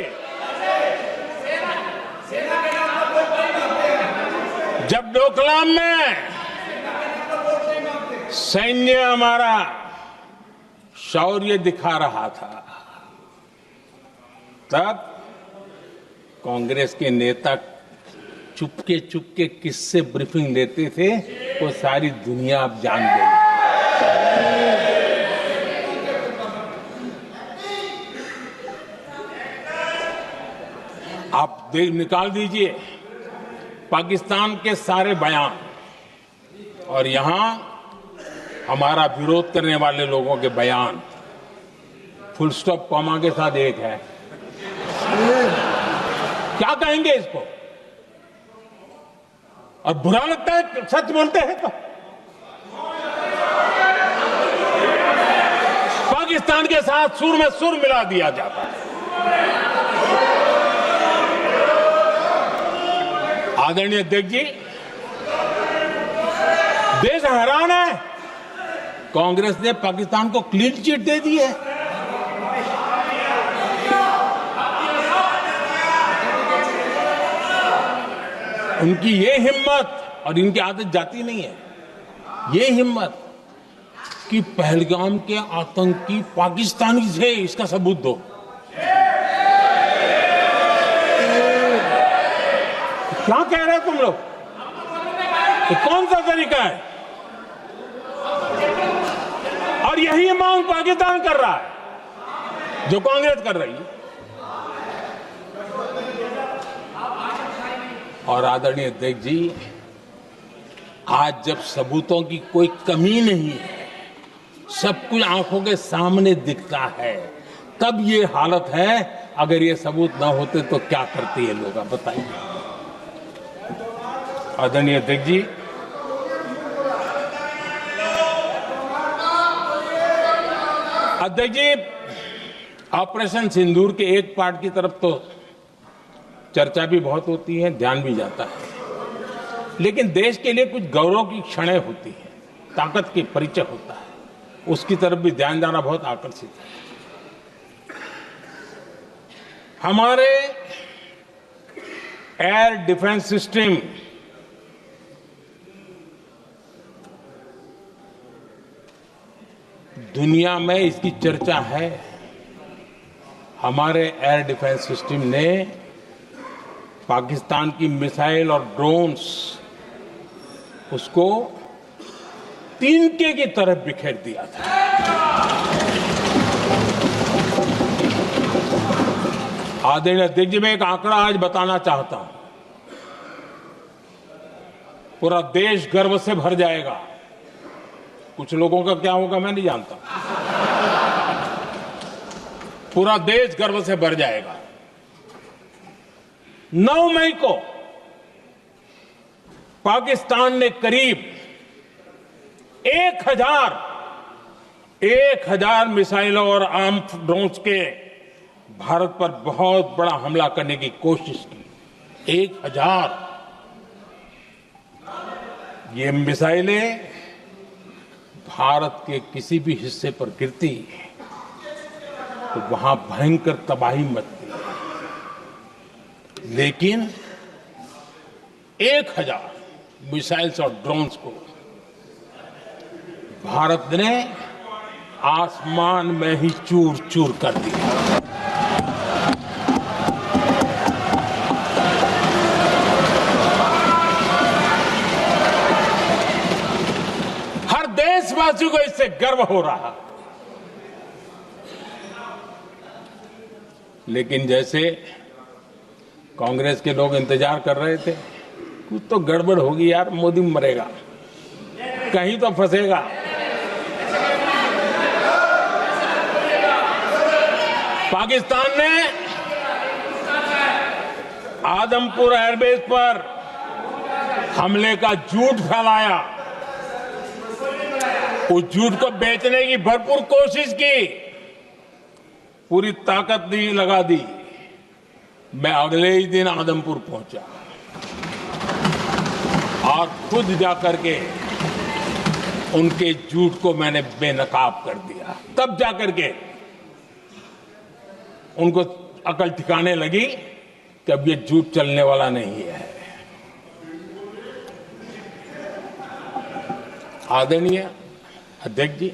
जब डोकलाम में सैन्य हमारा शौर्य दिखा रहा था, तब कांग्रेस के नेता चुपके चुपके किससे ब्रीफिंग लेते थे, वो सारी दुनिया अब जान गई। आप निकाल दीजिए पाकिस्तान के सारे बयान, और यहां हमारा विरोध करने वाले लोगों के बयान फुल स्टॉप कॉमा के साथ एक है। क्या कहेंगे इसको? और बुरा लगता है सच बोलते हैं तो। पाकिस्तान के साथ सुर में सुर मिला दिया जाता है। आदरणीय अध्यक्ष जी, देश हैरान है, कांग्रेस ने पाकिस्तान को क्लीन चिट दे दी है। उनकी ये हिम्मत, और इनकी आदत जाती नहीं है, ये हिम्मत कि पहलगाम के आतंकी पाकिस्तानी थे, इसका सबूत दो। क्या कह रहे हो तुम लोग? तो कौन सा तरीका है? और यही मांग पाकिस्तान कर रहा है जो कांग्रेस कर रही है। और आदरणीय अध्यक्ष जी, आज जब सबूतों की कोई कमी नहीं है, सब कुछ आंखों के सामने दिखता है, तब ये हालत है। अगर ये सबूत ना होते तो क्या करते ये लोग, आप बताइए। आदरणीय अध्यक्ष जी, अध्यक्ष जी, ऑपरेशन सिंदूर के एक पार्ट की तरफ तो चर्चा भी बहुत होती है, ध्यान भी जाता है, लेकिन देश के लिए कुछ गौरव की क्षणें होती हैं, ताकत की परिचय होता है, उसकी तरफ भी ध्यान जाना बहुत आकर्षित है। हमारे एयर डिफेंस सिस्टम दुनिया में इसकी चर्चा है। हमारे एयर डिफेंस सिस्टम ने पाकिस्तान की मिसाइल और ड्रोन्स उसको तिनके की तरफ बिखेर दिया था। आदरणीय अध्यक्ष जी, मैं एक आंकड़ा आज बताना चाहता हूं, पूरा देश गर्व से भर जाएगा। कुछ लोगों का क्या होगा मैं नहीं जानता, पूरा देश गर्व से भर जाएगा। 9 मई को पाकिस्तान ने करीब 1000 मिसाइलों और आर्म्ड ड्रोन्स के भारत पर बहुत बड़ा हमला करने की कोशिश की। 1000 ये मिसाइलें भारत के किसी भी हिस्से पर गिरती तो वहां भयंकर तबाही मचती, लेकिन 1000 मिसाइल्स और ड्रोन्स को भारत ने आसमान में ही चूर चूर कर दिया। हर देशवासी को इससे गर्व हो रहा, लेकिन जैसे कांग्रेस के लोग इंतजार कर रहे थे, कुछ तो गड़बड़ होगी यार, मोदी मरेगा, कहीं तो फंसेगा। पाकिस्तान ने आदमपुर एयरबेस पर हमले का झूठ फैलाया, उस झूठ को बेचने की भरपूर कोशिश की, पूरी ताकत लगा दी। मैं अगले ही दिन आदमपुर पहुंचा और खुद जाकर के उनके झूठ को मैंने बेनकाब कर दिया। तब जाकर के उनको अकल ठिकाने लगी कि अब ये झूठ चलने वाला नहीं है। आदरणीय अध्यक्ष जी,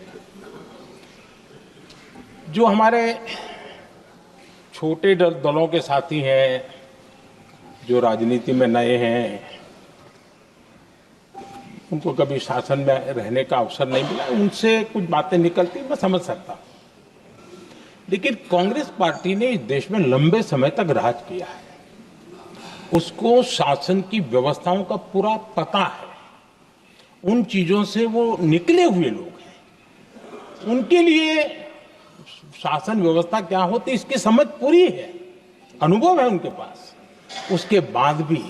जो हमारे छोटे दलों के साथी हैं, जो राजनीति में नए हैं, उनको कभी शासन में रहने का अवसर नहीं मिला, उनसे कुछ बातें निकलती मैं समझ सकता हूं, लेकिन कांग्रेस पार्टी ने इस देश में लंबे समय तक राज किया है, उसको शासन की व्यवस्थाओं का पूरा पता है, उन चीजों से वो निकले हुए लोग हैं, उनके लिए शासन व्यवस्था क्या होती इसकी समझ पूरी है, अनुभव है उनके पास। उसके बाद भी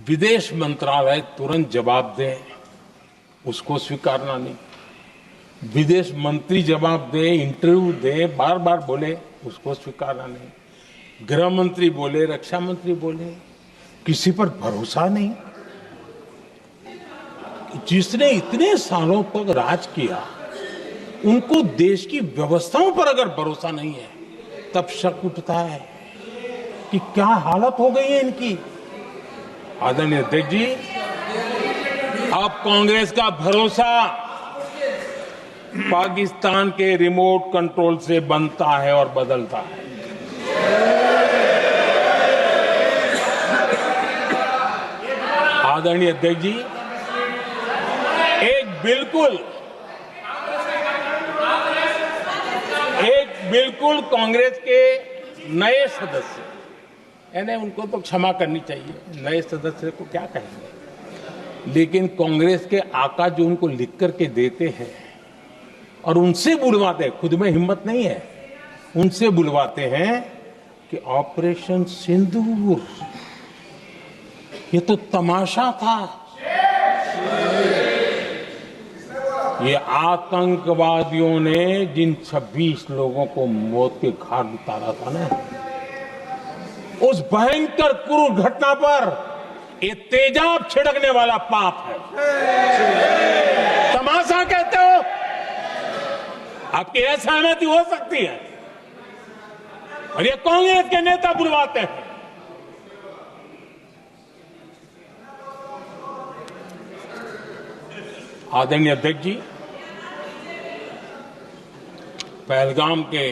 विदेश मंत्रालय तुरंत जवाब दे, उसको स्वीकारना नहीं, विदेश मंत्री जवाब दे, इंटरव्यू दे, बार बार बोले, उसको स्वीकारना नहीं, गृह मंत्री बोले, रक्षा मंत्री बोले, किसी पर भरोसा नहीं। जिसने इतने सालों तक राज किया, उनको देश की व्यवस्थाओं पर अगर भरोसा नहीं है, तब शक उठता है कि क्या हालत हो गई है इनकी। आदरणीय अध्यक्ष जी, अब कांग्रेस का भरोसा पाकिस्तान के रिमोट कंट्रोल से बनता है और बदलता है। आदरणीय अध्यक्ष जी, एक बिल्कुल कांग्रेस के नए सदस्य, यानी उनको तो क्षमा करनी चाहिए, नए सदस्य को क्या कहेंगे, लेकिन कांग्रेस के आका जो उनको लिख करके देते हैं और उनसे बुलवाते हैं, खुद में हिम्मत नहीं है, उनसे बुलवाते हैं कि ऑपरेशन सिंदूर ये तो तमाशा था, ये आतंकवादियों ने जिन 26 लोगों को मौत के घाट उतारा था ना, उस भयंकर क्रूर घटना पर ये तेजाब छिड़कने वाला पाप है। तमाशा कहते हो? आपकी असहमति हो सकती है, और ये कांग्रेस के नेता बुलवाते हैं। आदरणीय अध्यक्ष जी, पहलगाम के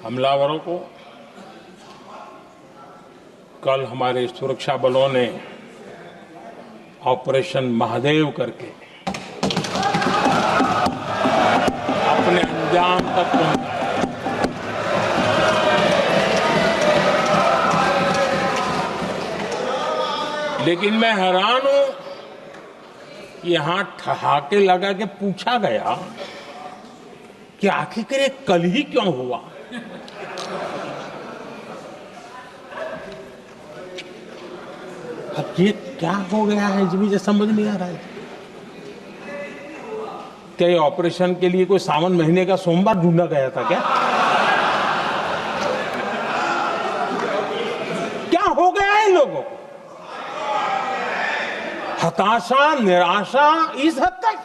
हमलावरों को कल हमारे सुरक्षा बलों ने ऑपरेशन महादेव करके अपने अंजाम तक पहुंचाया। लेकिन मैं हैरान हूं कि यहां ठहाके लगा के पूछा गया कि आखिर ये कल ही क्यों हुआ। अब ये क्या हो गया है मुझे समझ नहीं आ रहा है। क्या ये ऑपरेशन के लिए कोई सावन महीने का सोमवार ढूंढा गया था क्या? क्या हो गया है लोगों को? हताशा, निराशा इस हद तक।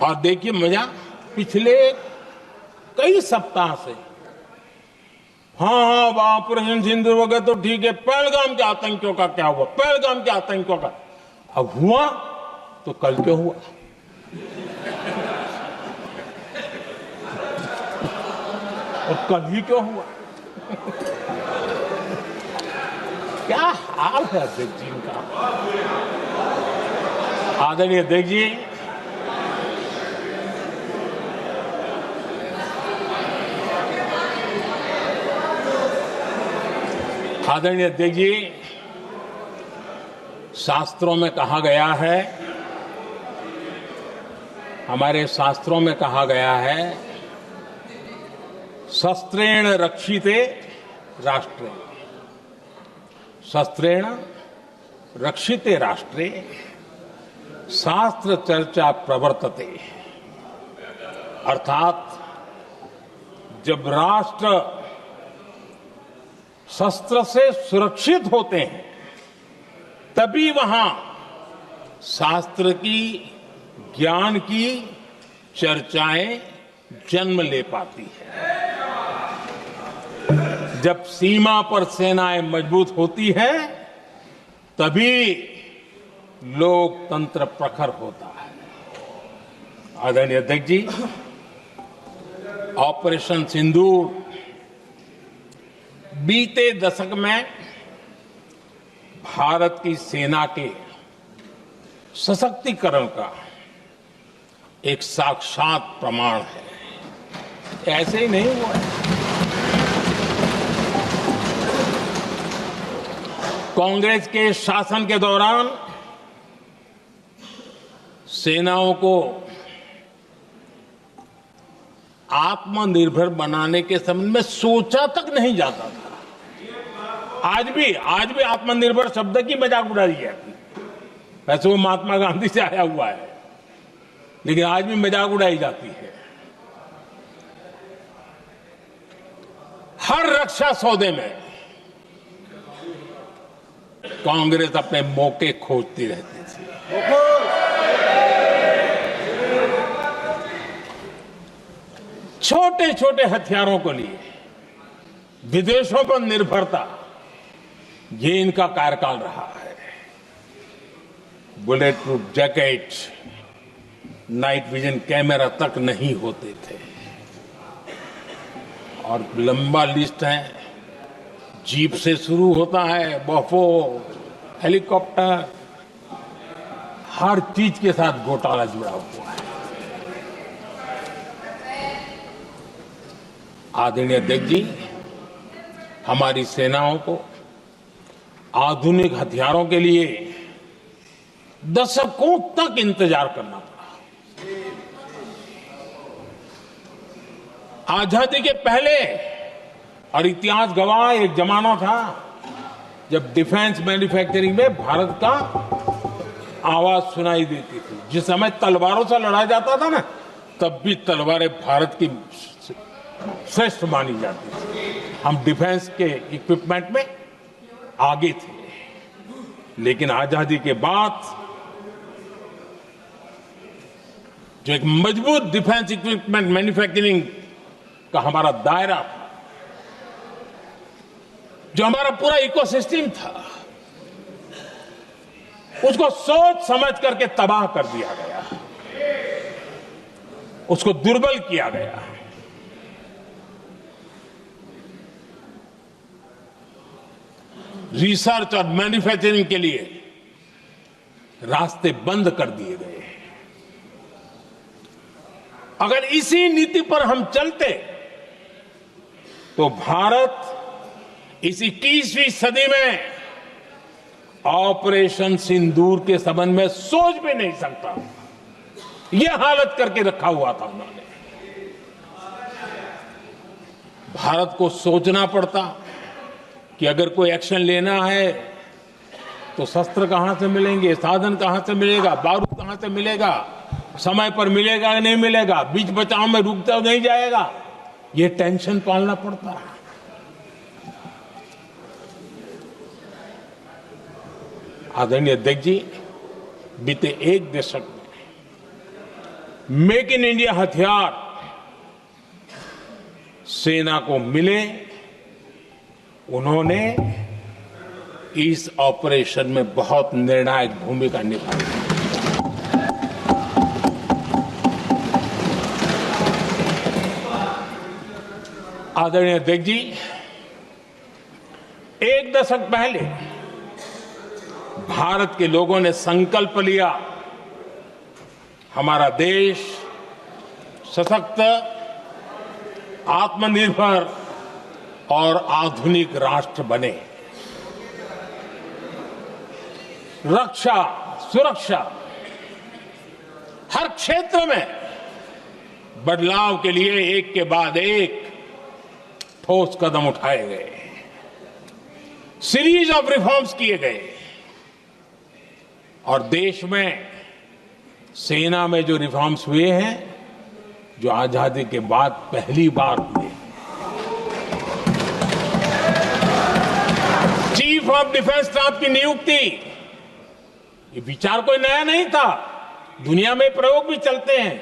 और देखिए मजा, पिछले कई सप्ताह से हाँ ऑपरेशन सिंदूर वगैरह तो ठीक है, पहलगाम के आतंकियों का क्या हुआ, पहलगाम के आतंकियों का अब हुआ तो कल क्यों हुआ? और कल ही क्यों हुआ? क्या हाल है अध्यक्ष जी का। आदरणीय अध्यक्ष जी, आदरणीय अध्यक्ष जी, शास्त्रों में कहा गया है, हमारे शास्त्रों में कहा गया है, शस्त्रेण रक्षिते राष्ट्रे, शस्त्रेण रक्षिते राष्ट्रे शास्त्र चर्चा प्रवर्तते। अर्थात जब राष्ट्र शस्त्र से सुरक्षित होते हैं तभी वहां शास्त्र की, ज्ञान की चर्चाएं जन्म ले पाती है। जब सीमा पर सेनाएं मजबूत होती है तभी लोकतंत्र प्रखर होता है। आदरणीय अध्यक्ष जी, ऑपरेशन सिंदूर बीते दशक में भारत की सेना के सशक्तिकरण का एक साक्षात प्रमाण है। ऐसे ही नहीं हुआ है। कांग्रेस के शासन के दौरान सेनाओं को आत्मनिर्भर बनाने के संबंध में सोचा तक नहीं जाता था। आज भी आत्मनिर्भर शब्द की मजाक उड़ाई जाती है। वैसे वो महात्मा गांधी से आया हुआ है, लेकिन आज भी मजाक उड़ाई जाती है। हर रक्षा सौदे में कांग्रेस अपने मौके खोजती रहती थी। छोटे छोटे हथियारों को लिए विदेशों पर निर्भरता, ये इनका कार्यकाल रहा है। Bullet proof jacket, night vision camera तक नहीं होते थे, और लंबा लिस्ट है। जीप से शुरू होता है, बफो, हेलीकॉप्टर, हर चीज के साथ घोटाला जुड़ा हुआ है। आदरणीय अध्यक्ष जी, हमारी सेनाओं को आधुनिक हथियारों के लिए दशकों तक इंतजार करना पड़ा। आजादी के पहले, और इतिहास गवाह, एक जमाना था जब डिफेंस मैन्युफैक्चरिंग में भारत का आवाज सुनाई देती थी। जिस समय तलवारों से लड़ा जाता था ना, तब भी तलवारें भारत की श्रेष्ठ मानी जाती थी। हम डिफेंस के इक्विपमेंट में आगे थे। लेकिन आजादी के बाद जो एक मजबूत डिफेंस इक्विपमेंट मैन्युफैक्चरिंग का हमारा दायरा था, जो हमारा पूरा इकोसिस्टम था, उसको सोच समझ करके तबाह कर दिया गया, उसको दुर्बल किया गया। रिसर्च और मैन्युफैक्चरिंग के लिए रास्ते बंद कर दिए गए। अगर इसी नीति पर हम चलते तो भारत इस 21वीं सदी में ऑपरेशन सिंदूर के संबंध में सोच भी नहीं सकता। यह हालत करके रखा हुआ था उन्होंने। भारत को सोचना पड़ता कि अगर कोई एक्शन लेना है तो शस्त्र कहां से मिलेंगे, साधन कहां से मिलेगा, बारूद कहां से मिलेगा, समय पर मिलेगा या नहीं मिलेगा, बीच बचाव में रुकता नहीं जाएगा, ये टेंशन पालना पड़ता है। आदरणीय अध्यक्ष जी, बीते एक दशक में मेक इन इंडिया हथियार सेना को मिले, उन्होंने इस ऑपरेशन में बहुत निर्णायक भूमिका निभाई। आदरणीय अध्यक्ष जी, एक दशक पहले भारत के लोगों ने संकल्प लिया, हमारा देश सशक्त, आत्मनिर्भर और आधुनिक राष्ट्र बने। रक्षा, सुरक्षा, हर क्षेत्र में बदलाव के लिए एक के बाद एक ठोस कदम उठाए गए, सीरीज ऑफ रिफॉर्म्स किए गए और देश में सेना में जो रिफॉर्म्स हुए हैं, जो आजादी के बाद पहली बार हुए। चीफ ऑफ डिफेंस स्टाफ की नियुक्ति, ये विचार कोई नया नहीं था, दुनिया में प्रयोग भी चलते हैं,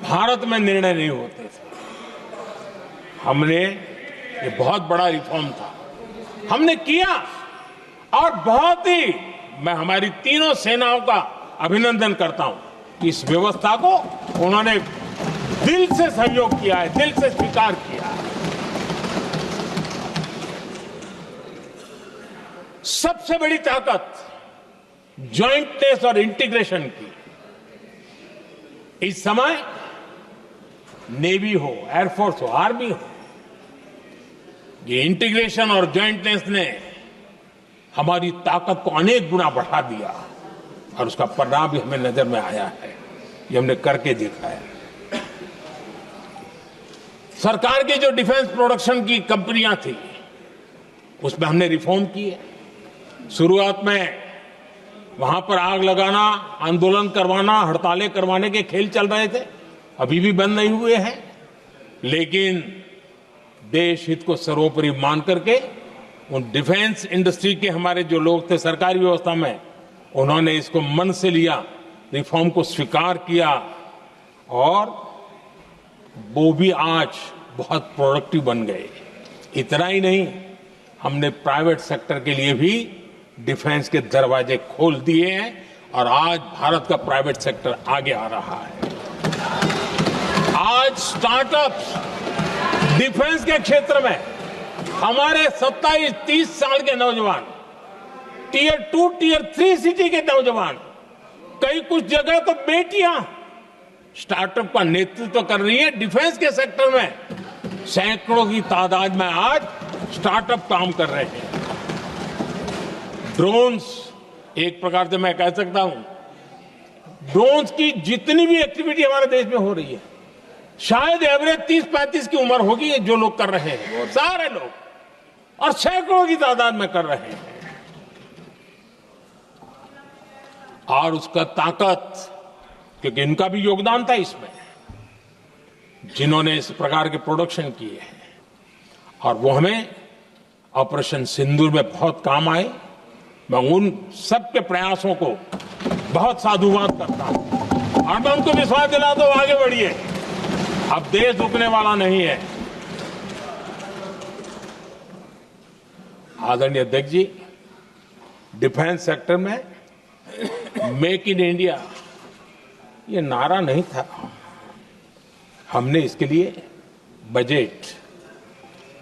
भारत में निर्णय नहीं होते थे। हमने, ये बहुत बड़ा रिफॉर्म था, हमने किया और बहुत ही, मैं हमारी तीनों सेनाओं का अभिनंदन करता हूं कि इस व्यवस्था को उन्होंने दिल से सहयोग किया है, दिल से स्वीकार किया है। सबसे बड़ी ताकत ज्वाइंटनेस और इंटीग्रेशन की इस समय नेवी हो, एयरफोर्स हो, आर्मी हो, ये इंटीग्रेशन और ज्वाइंटनेस ने हमारी ताकत को अनेक गुना बढ़ा दिया और उसका परिणाम भी हमें नजर में आया है, ये हमने करके देखा है। सरकार की जो डिफेंस प्रोडक्शन की कंपनियां थी, उसमें हमने रिफॉर्म किए। शुरुआत में वहां पर आग लगाना, आंदोलन करवाना, हड़तालें करवाने के खेल चल रहे थे, अभी भी बंद नहीं हुए हैं, लेकिन देश हित को सर्वोपरि मान करके उन डिफेंस इंडस्ट्री के हमारे जो लोग थे सरकारी व्यवस्था में, उन्होंने इसको मन से लिया, रिफॉर्म को स्वीकार किया और वो भी आज बहुत प्रोडक्टिव बन गए। इतना ही नहीं, हमने प्राइवेट सेक्टर के लिए भी डिफेंस के दरवाजे खोल दिए हैं और आज भारत का प्राइवेट सेक्टर आगे आ रहा है। आज स्टार्टअप्स डिफेंस के क्षेत्र में हमारे 27-30 साल के नौजवान, टियर 2, टियर 3 सिटी के नौजवान, कई कुछ जगह तो बेटियां स्टार्टअप का नेतृत्व कर रही है। डिफेंस के सेक्टर में सैकड़ों की तादाद में आज स्टार्टअप काम कर रहे हैं। ड्रोन्स, एक प्रकार से मैं कह सकता हूं, ड्रोन्स की जितनी भी एक्टिविटी हमारे देश में हो रही है, शायद एवरेज 30-35 की उम्र होगी जो लोग कर रहे हैं, वो सारे लोग, और सैकड़ों की तादाद में कर रहे हैं। और उसका ताकत, क्योंकि इनका भी योगदान था इसमें, जिन्होंने इस प्रकार के प्रोडक्शन किए हैं, और वो हमें ऑपरेशन सिंदूर में बहुत काम आए। मैं उन सबके प्रयासों को बहुत साधुवाद करता हूं और मैं उनको विश्वास दिलाता हूं, आगे बढ़िए, अब देश रुकने वाला नहीं है। आदरणीय अध्यक्ष जी, डिफेंस सेक्टर में मेक इन इंडिया ये नारा नहीं था। हमने इसके लिए बजट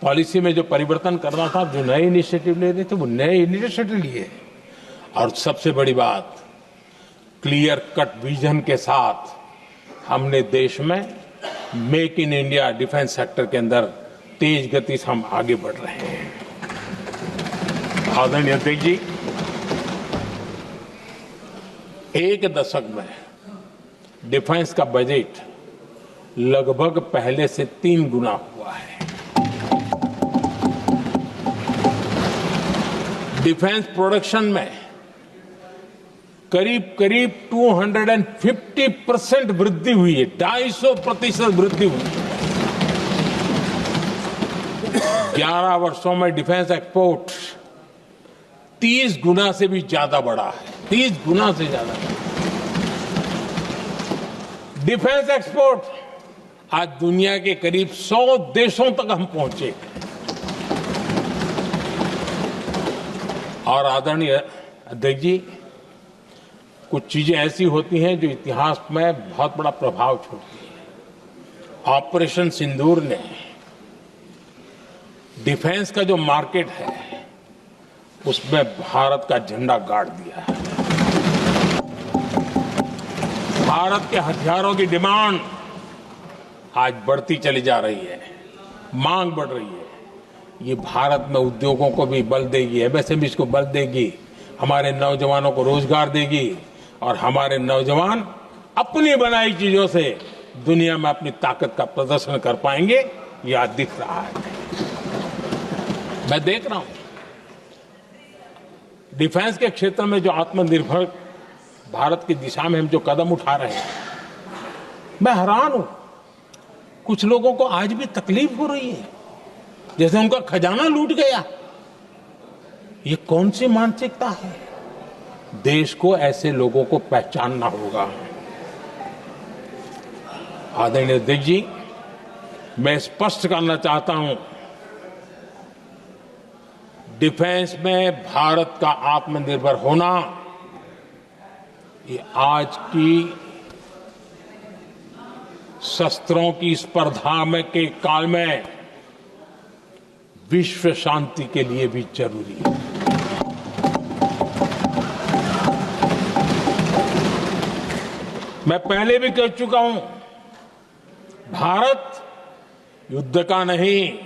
पॉलिसी में जो परिवर्तन करना था, जो नए इनिशिएटिव ले रहे थे, वो नए इनिशिएटिव लिए। और सबसे बड़ी बात, क्लियर कट विजन के साथ हमने देश में make in India defence sector के अंदर तेज गति से हम आगे बढ़ रहे हैं। आदरणीय अध्यक्ष जी, एक दशक में डिफेंस का बजट लगभग पहले से 3 गुना हुआ है। डिफेंस प्रोडक्शन में करीब करीब 250% वृद्धि हुई है, 250% वृद्धि हुई है। 11 वर्षों में डिफेंस एक्सपोर्ट 30 गुना से भी ज्यादा बढ़ा है, 30 गुना से ज्यादा। डिफेंस एक्सपोर्ट आज दुनिया के करीब 100 देशों तक हम पहुंचे। और आदरणीय अध्यक्ष जी, कुछ चीजें ऐसी होती हैं जो इतिहास में बहुत बड़ा प्रभाव छोड़ती हैं। ऑपरेशन सिंदूर ने डिफेंस का जो मार्केट है उसमें भारत का झंडा गाड़ दिया है। भारत के हथियारों की डिमांड आज बढ़ती चली जा रही है, मांग बढ़ रही है। ये भारत में उद्योगों को भी बल देगी, एमएसएमई को बल देगी, हमारे नौजवानों को रोजगार देगी, और हमारे नौजवान अपनी बनाई चीजों से दुनिया में अपनी ताकत का प्रदर्शन कर पाएंगे। ये आज दिख रहा है, मैं देख रहा हूं। डिफेंस के क्षेत्र में जो आत्मनिर्भर भारत की दिशा में हम जो कदम उठा रहे हैं, मैं हैरान हूं। कुछ लोगों को आज भी तकलीफ हो रही है, जैसे उनका खजाना लूट गया। ये कौन सी मानसिकता है? देश को ऐसे लोगों को पहचानना होगा। आदरणीय अध्यक्ष जी, मैं स्पष्ट करना चाहता हूं, डिफेंस में भारत का आत्मनिर्भर होना ये आज की शस्त्रों की स्पर्धा में के काल में विश्व शांति के लिए भी जरूरी है। मैं पहले भी कह चुका हूं, भारत युद्ध का नहीं,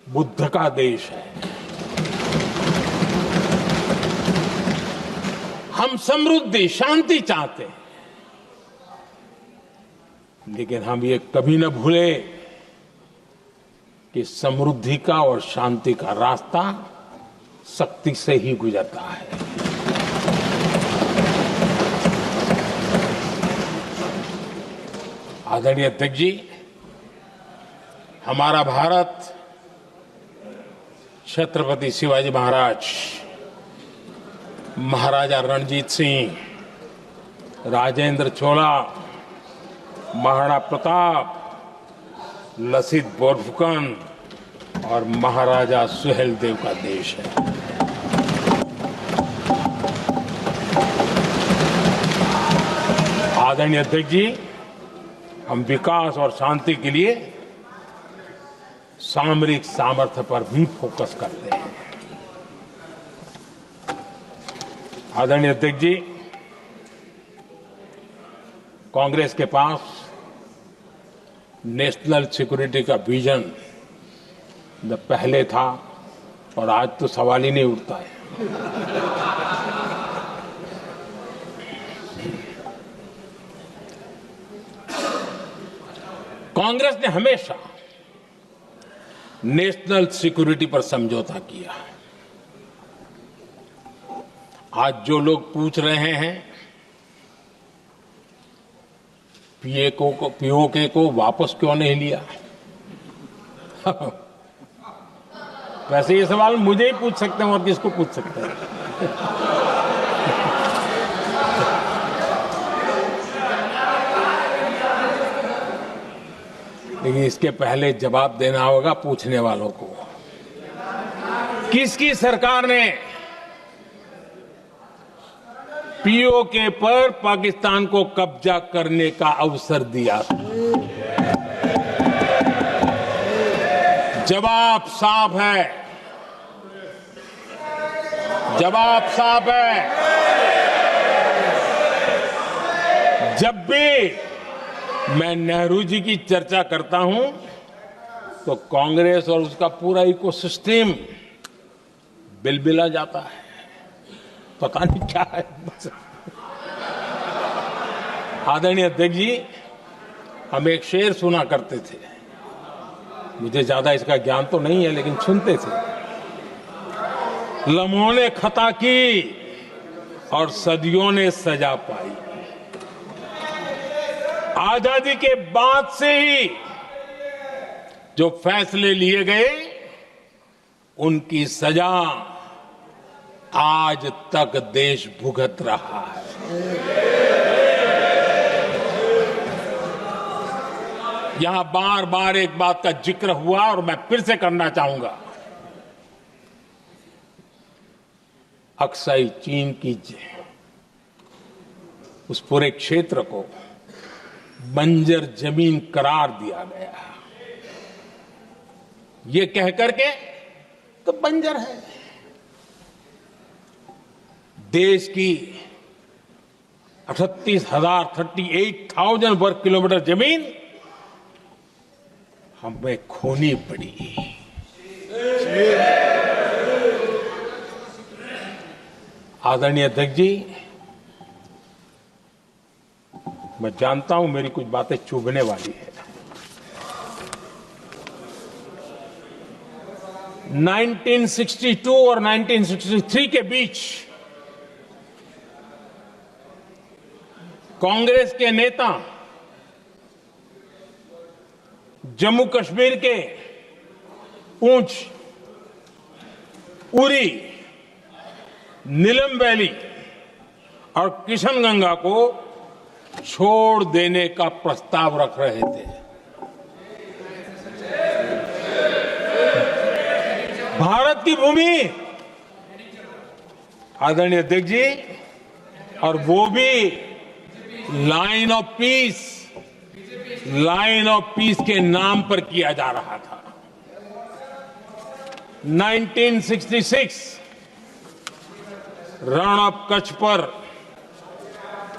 बुद्ध का देश है। हम समृद्धि, शांति चाहते हैं, लेकिन हम ये कभी न भूले कि समृद्धि का और शांति का रास्ता शक्ति से ही गुजरता है। आदरणीय अध्यक्ष जी, हमारा भारत छत्रपति शिवाजी महाराज, महाराजा रणजीत सिंह, राजेंद्र चोला, महाराणा प्रताप, लसित बोरफुकन और महाराजा सुहेलदेव का देश है। आदरणीय अध्यक्ष जी, हम विकास और शांति के लिए सामरिक सामर्थ्य पर भी फोकस करते हैं। आदरणीय अध्यक्ष जी, कांग्रेस के पास नेशनल सिक्योरिटी का विजन न पहले था और आज तो सवाल ही नहीं उठता है। कांग्रेस ने हमेशा नेशनल सिक्योरिटी पर समझौता किया। आज जो लोग पूछ रहे हैं पीओके को वापस क्यों नहीं लिया? वैसे ये सवाल मुझे ही पूछ सकते हैं और किसको पूछ सकते हैं? लेकिन इसके पहले जवाब देना होगा पूछने वालों को। किसकी सरकार ने पीओके पर पाकिस्तान को कब्जा करने का अवसर दिया? जवाब साफ है, जवाब साफ है। जब भी मैं नेहरू जी की चर्चा करता हूं तो कांग्रेस और उसका पूरा इकोसिस्टम बिलबिला जाता है। पता नहीं क्या है। आदरणीय अध्यक्ष जी, हम एक शेर सुना करते थे, मुझे ज्यादा इसका ज्ञान तो नहीं है लेकिन सुनते थे। लम्हों ने खता की और सदियों ने सजा पाई। आजादी के बाद से ही जो फैसले लिए गए उनकी सजा आज तक देश भुगत रहा है। यहां बार बार एक बात का जिक्र हुआ और मैं फिर से करना चाहूंगा। अक्साई चीन की उस पूरे क्षेत्र को बंजर जमीन करार दिया गया। ये कह करके तो बंजर है। देश की 38,000 वर्ग किलोमीटर जमीन हमें खोनी पड़ी। आदरणीय अध्यक्ष जी, मैं जानता हूं मेरी कुछ बातें चुभने वाली है। 1962 और 1963 के बीच कांग्रेस के नेता जम्मू कश्मीर के पूंछ, उरी, नीलम वैली और किशनगंगा को छोड़ देने का प्रस्ताव रख रहे थे। भारत की भूमि, आदरणीय अध्यक्ष जी, और वो भी लाइन ऑफ पीस के नाम पर किया जा रहा था। 1966 रण ऑफ कच्छ पर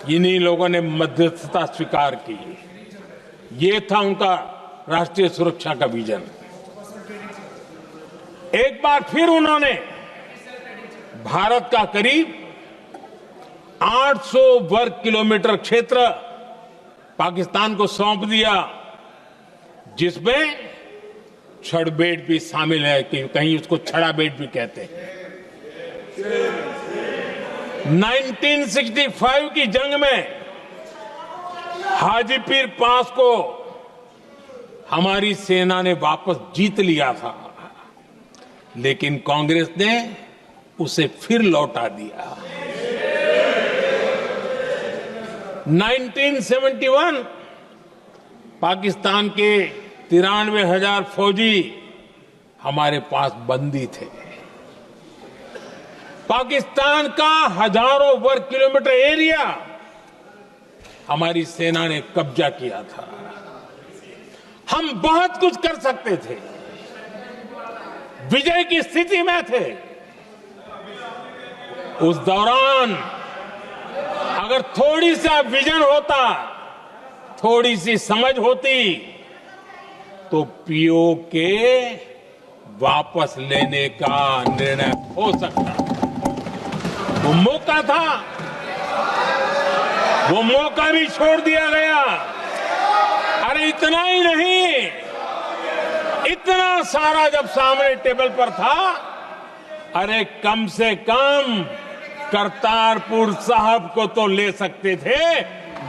इन्हीं लोगों ने मध्यस्थता स्वीकार की। ये था उनका राष्ट्रीय सुरक्षा का विजन। एक बार फिर उन्होंने भारत का करीब 800 वर्ग किलोमीटर क्षेत्र पाकिस्तान को सौंप दिया, जिसमें छड़बेट भी शामिल है, कि कहीं उसको छड़ाबेट भी कहते हैं। 1965 की जंग में हाजीपीर पास को हमारी सेना ने वापस जीत लिया था, लेकिन कांग्रेस ने उसे फिर लौटा दिया। 1971 पाकिस्तान के 93,000 फौजी हमारे पास बंदी थे। पाकिस्तान का हजारों वर्ग किलोमीटर एरिया हमारी सेना ने कब्जा किया था। हम बहुत कुछ कर सकते थे, विजय की स्थिति में थे। उस दौरान अगर थोड़ी सा विजन होता, थोड़ी सी समझ होती, तो पीओके वापस लेने का निर्णय हो सकता। वो मौका था, वो मौका भी छोड़ दिया गया। अरे इतना ही नहीं, इतना सारा जब सामने टेबल पर था, अरे कम से कम करतारपुर साहब को तो ले सकते थे,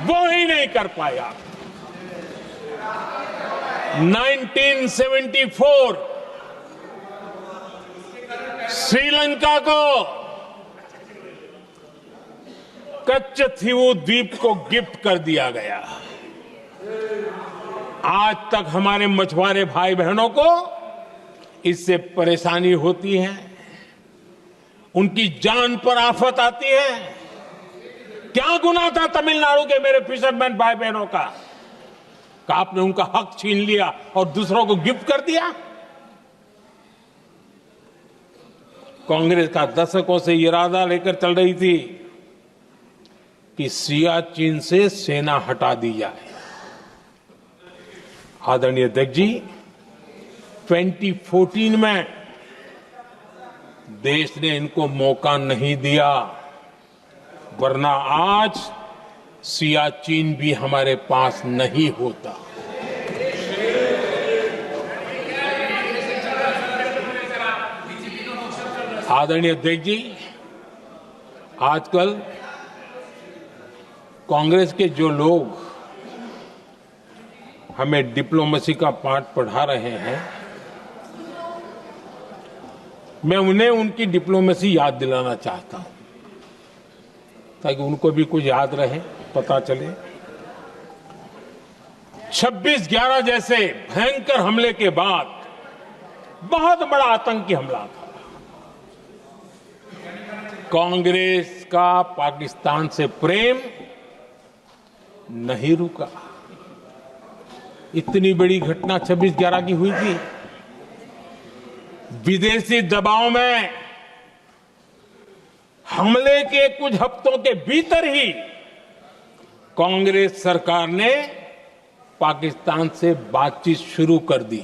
वो ही नहीं कर पाया। 1974 श्रीलंका को कच्चथीवू द्वीप को गिफ्ट कर दिया गया। आज तक हमारे मछुआरे भाई बहनों को इससे परेशानी होती है, उनकी जान पर आफत आती है। क्या गुनाह था तमिलनाडु के मेरे फिशरमैन भाई बहनों का कि आपने उनका हक छीन लिया और दूसरों को गिफ्ट कर दिया? कांग्रेस का दशकों से इरादा लेकर चल रही थी कि सियाचिन से सेना हटा दी जाए। आदरणीय अध्यक्ष जी, 2014 में देश ने इनको मौका नहीं दिया, वरना आज सियाचिन भी हमारे पास नहीं होता। आदरणीय अध्यक्ष जी, आजकल कांग्रेस के जो लोग हमें डिप्लोमेसी का पाठ पढ़ा रहे हैं, मैं उन्हें उनकी डिप्लोमेसी याद दिलाना चाहता हूं ताकि उनको भी कुछ याद रहे, पता चले। 26/11 जैसे भयंकर हमले के बाद बहुत बड़ा आतंकी हमला था। कांग्रेस का पाकिस्तान से प्रेम नहीं रुका। इतनी बड़ी घटना 26/11 की हुई थी। विदेशी दबाव में हमले के कुछ हफ्तों के भीतर ही कांग्रेस सरकार ने पाकिस्तान से बातचीत शुरू कर दी।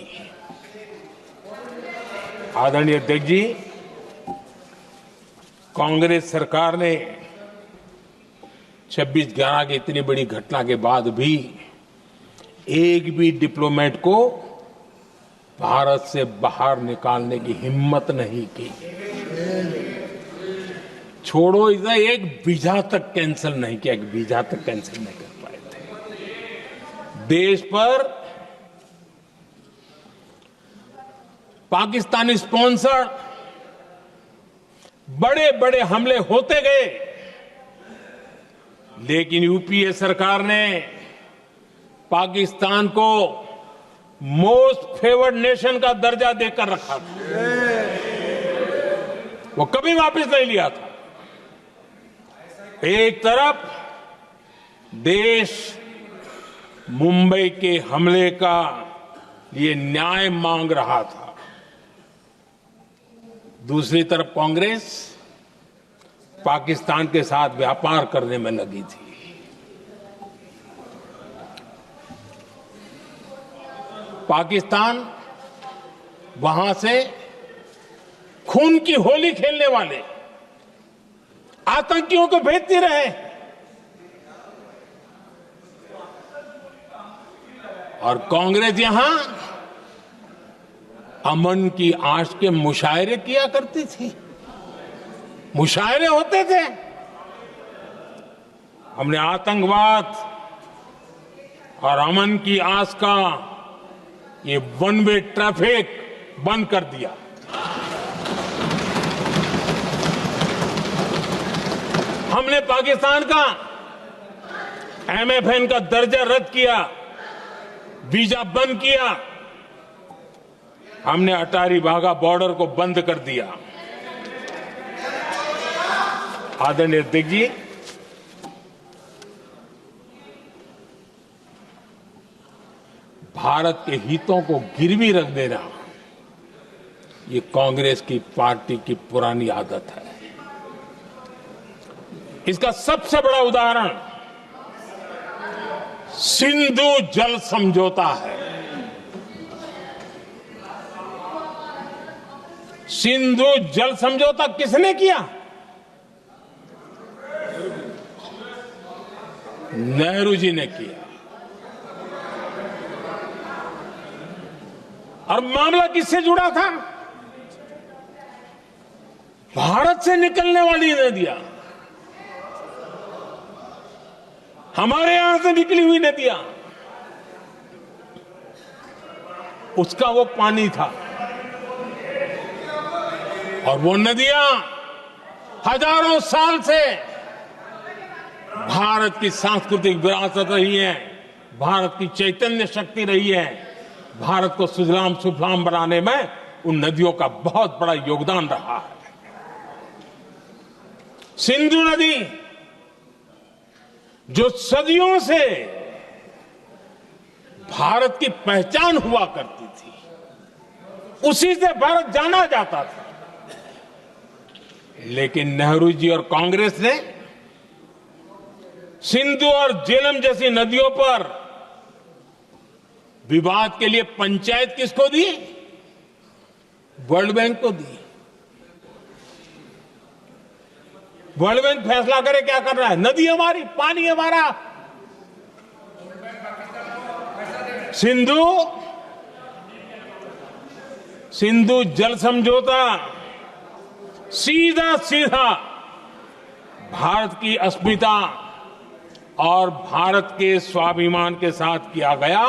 आदरणीय अध्यक्ष जी, कांग्रेस सरकार ने 26/11 की इतनी बड़ी घटना के बाद भी एक भी डिप्लोमेट को भारत से बाहर निकालने की हिम्मत नहीं की। छोड़ो, इधर एक वीजा तक कैंसिल नहीं किया, एक वीजा तक कैंसिल नहीं कर पाए थे। देश पर पाकिस्तानी स्पॉन्सर बड़े बड़े हमले होते गए, लेकिन यूपीए सरकार ने पाकिस्तान को मोस्ट फेवर्ड नेशन का दर्जा देकर रखा था। वो कभी वापस नहीं लिया था। एक तरफ देश मुंबई के हमले का ये न्याय मांग रहा था, दूसरी तरफ कांग्रेस पाकिस्तान के साथ व्यापार करने में लगी थी। पाकिस्तान वहां से खून की होली खेलने वाले आतंकियों को भेजते रहे और कांग्रेस यहां अमन की आश के मुशायरे किया करती थी। मुशायरे होते थे। हमने आतंकवाद और अमन की आस का ये वन वे ट्रैफिक बंद कर दिया। हमने पाकिस्तान का MFN का दर्जा रद्द किया, वीजा बंद किया। हमने अटारी वाघा बॉर्डर को बंद कर दिया। आदरणीय अध्यक्ष जी, भारत के हितों को गिरवी रख देना ये कांग्रेस की पार्टी की पुरानी आदत है। इसका सबसे बड़ा उदाहरण सिंधु जल समझौता है। सिंधु जल समझौता किसने किया? नेहरू जी ने किया। और मामला किससे जुड़ा था? भारत से निकलने वाली नदियां, हमारे यहां से निकली हुई नदियां। उसका वो पानी था। और वो नदियां हजारों साल से भारत की सांस्कृतिक विरासत रही है, भारत की चैतन्य शक्ति रही है। भारत को सुजलाम सुफलाम बनाने में उन नदियों का बहुत बड़ा योगदान रहा है। सिंधु नदी जो सदियों से भारत की पहचान हुआ करती थी, उसी से भारत जाना जाता था। लेकिन नेहरू जी और कांग्रेस ने सिंधु और झेलम जैसी नदियों पर विवाद के लिए पंचायत किसको दी? वर्ल्ड बैंक को दी। वर्ल्ड बैंक फैसला करे क्या कर रहा है, नदी हमारी, पानी हमारा। सिंधु जल समझौता सीधा सीधा भारत की अस्मिता और भारत के स्वाभिमान के साथ किया गया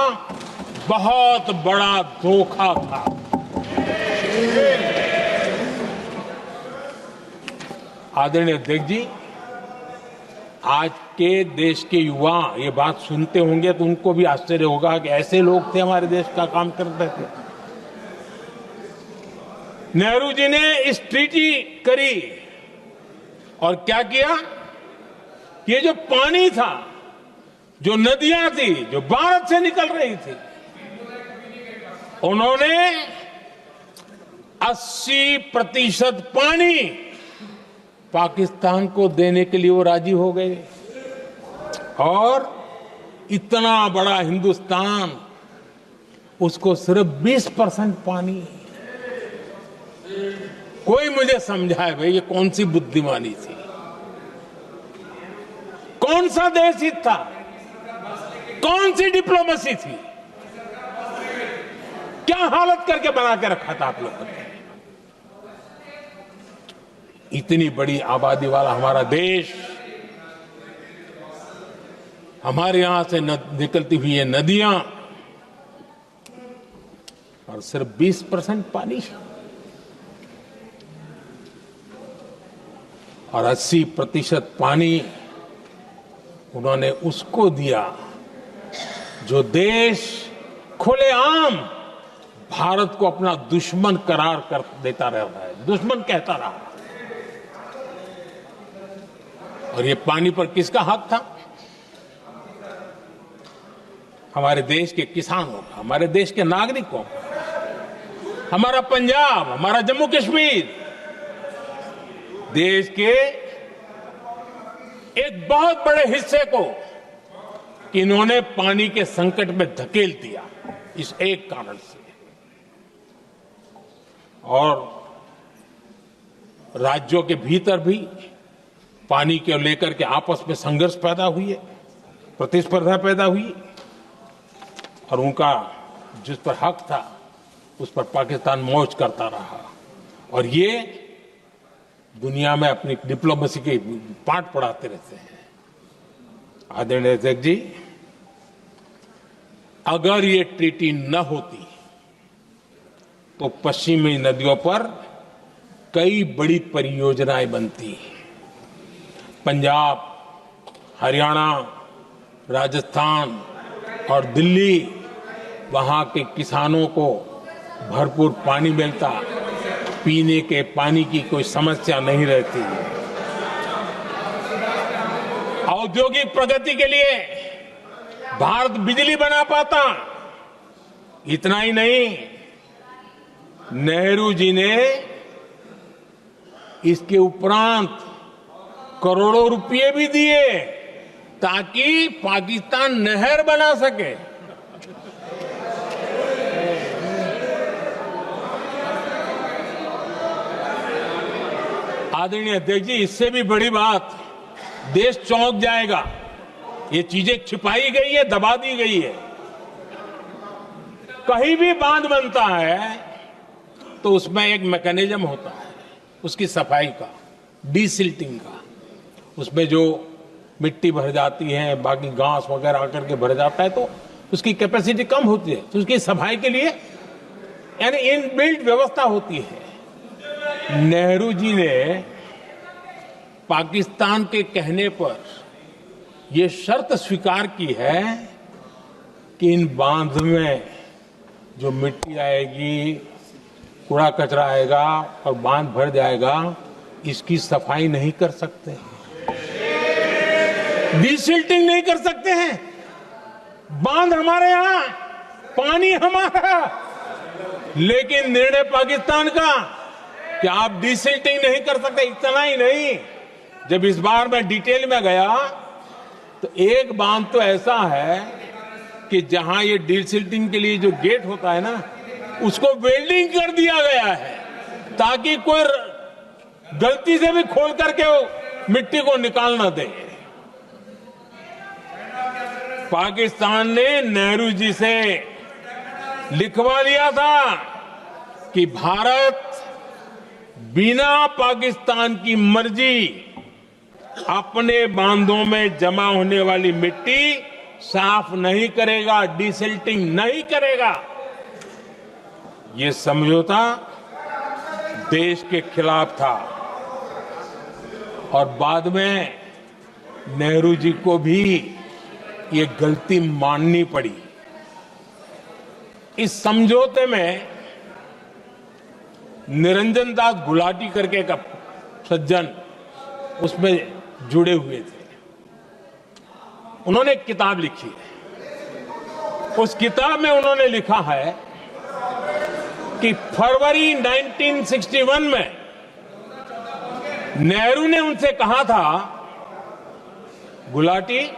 बहुत बड़ा धोखा था। आदरणीय अध्यक्ष जी, आज के देश के युवा ये बात सुनते होंगे तो उनको भी आश्चर्य होगा कि ऐसे लोग थे हमारे देश का काम करते थे। नेहरू जी ने इस ट्रीटी करी और क्या किया? ये जो पानी था, जो नदियां थी, जो भारत से निकल रही थी, उन्होंने 80% पानी पाकिस्तान को देने के लिए वो राजी हो गए। और इतना बड़ा हिंदुस्तान, उसको सिर्फ 20% पानी। कोई मुझे समझाए भाई, ये कौन सी बुद्धिमानी थी? कौन सा देश हित था? कौन सी डिप्लोमेसी थी? क्या हालत करके बना के रखा था आप लोगों ने? इतनी बड़ी आबादी वाला हमारा देश, हमारे यहां से निकलती हुई ये नदियां, और सिर्फ 20% पानी, और 80% पानी उन्होंने उसको दिया जो देश खुलेआम भारत को अपना दुश्मन करार कर देता रहा है, दुश्मन कहता रहा। और ये पानी पर किसका हक था? हमारे देश के किसानों का, हमारे देश के नागरिकों का। हमारा पंजाब, हमारा जम्मू कश्मीर देश के एक बहुत बड़े हिस्से को इन्होंने पानी के संकट में धकेल दिया, इस एक कारण से। और राज्यों के भीतर भी पानी को लेकर के आपस में संघर्ष पैदा हुई है, प्रतिस्पर्धा पैदा हुई, और उनका जिस पर हक था उस पर पाकिस्तान मौज करता रहा। और ये दुनिया में अपनी डिप्लोमेसी के पाठ पढ़ाते रहते हैं। आदरणीय अध्यक्ष जी, अगर ये ट्रीटी न होती तो पश्चिमी नदियों पर कई बड़ी परियोजनाएं बनती। पंजाब, हरियाणा, राजस्थान और दिल्ली, वहां के किसानों को भरपूर पानी मिलता, पीने के पानी की कोई समस्या नहीं रहती। औद्योगिक प्रगति के लिए भारत बिजली बना पाता। इतना ही नहीं, नेहरू जी ने इसके उपरांत करोड़ों रुपए भी दिए ताकि पाकिस्तान नहर बना सके। आदरणीय अध्यक्ष जी, इससे भी बड़ी बात, देश चौंक जाएगा। ये चीजें छिपाई गई है, दबा दी गई है। कहीं भी बांध बनता है तो उसमें एक मैकेनिज्म होता है उसकी सफाई का, डीसिल्टिंग का। उसमें जो मिट्टी भर जाती है, बाकी घास वगैरह आकर के भर जाता है, तो उसकी कैपेसिटी कम होती है, तो उसकी सफाई के लिए यानी इनबिल्ट व्यवस्था होती है। नेहरू जी ने पाकिस्तान के कहने पर यह शर्त स्वीकार की है कि इन बांध में जो मिट्टी आएगी, कूड़ा कचरा आएगा और बांध भर जाएगा, इसकी सफाई नहीं कर सकते, डिसिल्टिंग नहीं कर सकते हैं। बांध हमारे यहां, पानी हमारा, लेकिन निर्णय पाकिस्तान का कि आप डिसिल्टिंग नहीं कर सकते। इतना ही नहीं, जब इस बार मैं डिटेल में गया तो एक बांध तो ऐसा है कि जहां ये डिसिल्टिंग के लिए जो गेट होता है ना, उसको वेल्डिंग कर दिया गया है ताकि कोई गलती से भी खोल करके वो मिट्टी को निकाल ना दे। पाकिस्तान ने नेहरू जी से लिखवा लिया था कि भारत बिना पाकिस्तान की मर्जी अपने बांधों में जमा होने वाली मिट्टी साफ नहीं करेगा, डिसिल्टिंग नहीं करेगा। ये समझौता देश के खिलाफ था और बाद में नेहरू जी को भी ये गलती माननी पड़ी। इस समझौते में निरंजन दास गुलाटी करके एक सज्जन उसमें जुड़े हुए थे। उन्होंने एक किताब लिखी है। उस किताब में उन्होंने लिखा है कि फरवरी 1961 में नेहरू ने उनसे कहा था, गुलाटी,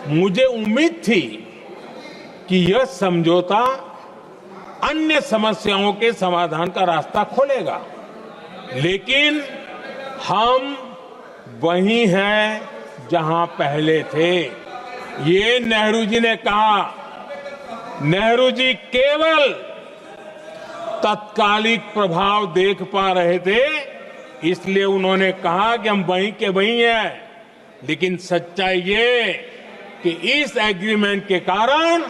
मुझे उम्मीद थी कि यह समझौता अन्य समस्याओं के समाधान का रास्ता खोलेगा, लेकिन हम वहीं हैं जहां पहले थे। ये नेहरू जी ने कहा। नेहरू जी केवल तत्कालिक प्रभाव देख पा रहे थे, इसलिए उन्होंने कहा कि हम वहीं के वहीं हैं, लेकिन सच्चाई ये कि इस एग्रीमेंट के कारण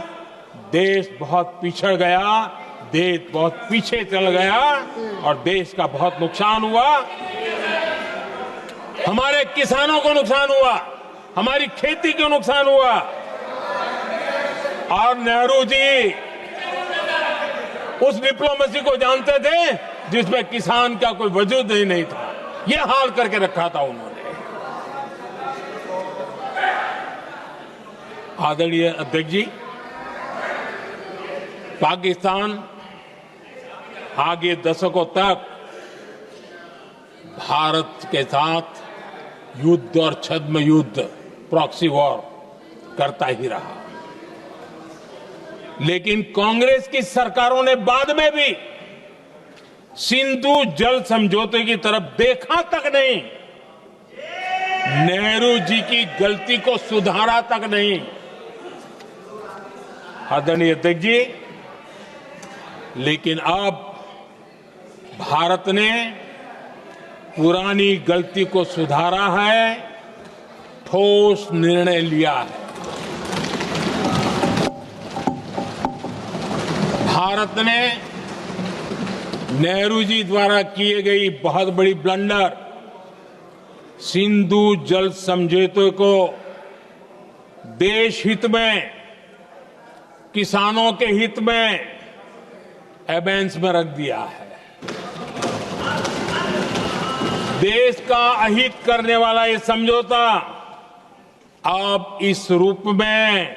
देश बहुत पिछड़ गया, देश बहुत पीछे चल गया और देश का बहुत नुकसान हुआ। हमारे किसानों को नुकसान हुआ, हमारी खेती को नुकसान हुआ। और नेहरू जी उस डिप्लोमेसी को जानते थे जिसमें किसान का कोई वजूद ही नहीं था। यह हाल करके रखा था उन्होंने। आदरणीय अध्यक्ष जी, पाकिस्तान आगे दशकों तक भारत के साथ युद्ध और छद्म युद्ध, प्रॉक्सी वॉर करता ही रहा, लेकिन कांग्रेस की सरकारों ने बाद में भी सिंधु जल समझौते की तरफ देखा तक नहीं, नेहरू जी की गलती को सुधारा तक नहीं। आदरणीय अध्यक्ष जी, लेकिन अब भारत ने पुरानी गलती को सुधारा है, ठोस निर्णय लिया है। भारत ने नेहरू जी द्वारा किए गई बहुत बड़ी ब्लंडर, सिंधु जल समझौते को देश हित में, किसानों के हित में एबेंस में रख दिया है। देश का अहित करने वाला ये समझौता अब इस रूप में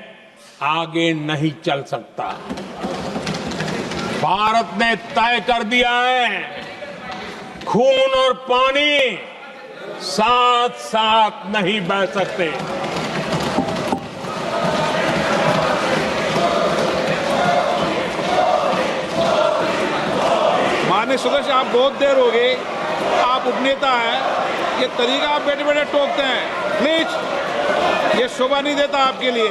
आगे नहीं चल सकता। भारत ने तय कर दिया है, खून और पानी साथ साथ नहीं बह सकते। माननीय सदस्य, आप बहुत देर हो गई, आप उपनेता हैं, ये तरीका आप बैठे बैठे टोकते हैं, प्लीज, ये शोभा नहीं देता आपके लिए।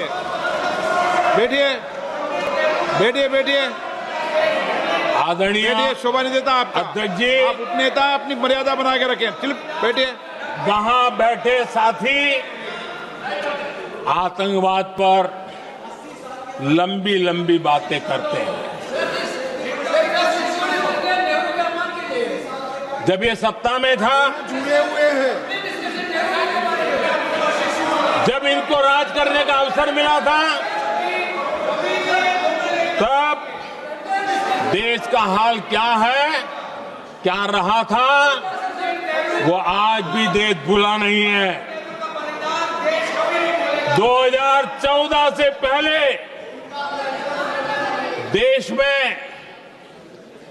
बैठिए बैठिए बैठिए, आदरणीय शोभा नहीं देता आपका। अध्यक्ष जी, आप उपनेता, अपनी मर्यादा बना के रखें। चलिए बैठिए। वहां बैठे साथी आतंकवाद पर लंबी लंबी बातें करते हैं। जब ये सत्ता में था, जुड़े हुए हैं। जब इनको राज करने का अवसर मिला था, तब देश का हाल क्या है, क्या रहा था, वो आज भी देश भूला नहीं है। 2014 से पहले देश में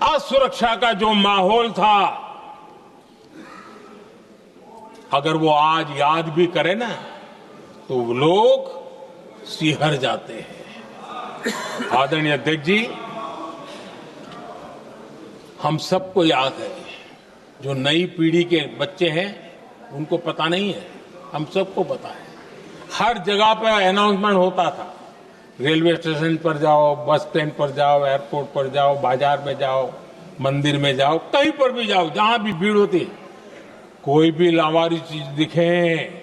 असुरक्षा का जो माहौल था, अगर वो आज याद भी करे ना, तो लोग सिहर जाते हैं। आदरणीय अध्यक्ष जी, हम सबको याद है, जो नई पीढ़ी के बच्चे हैं उनको पता नहीं है, हम सबको पता है। हर जगह पर अनाउंसमेंट होता था, रेलवे स्टेशन पर जाओ, बस स्टैंड पर जाओ, एयरपोर्ट पर जाओ, बाजार में जाओ, मंदिर में जाओ, कहीं पर भी जाओ, जहां भी भीड़ होती है, कोई भी लावारिस चीज दिखे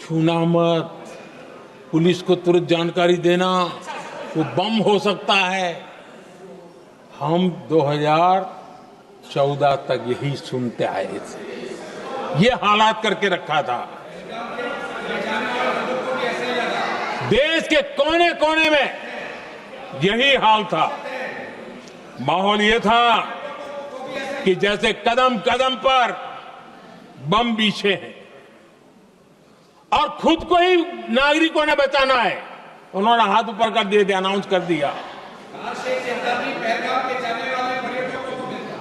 छूना मत, पुलिस को तुरंत जानकारी देना, वो बम हो सकता है। हम 2014 तक यही सुनते आए थे, ये हालात करके रखा था। देश के कोने कोने में यही हाल था। माहौल ये था कि जैसे कदम कदम पर बम बिछे हैं और खुद को ही नागरिकों ने बचाना है, उन्होंने हाथ ऊपर कर दिए, अनाउंस कर दिया।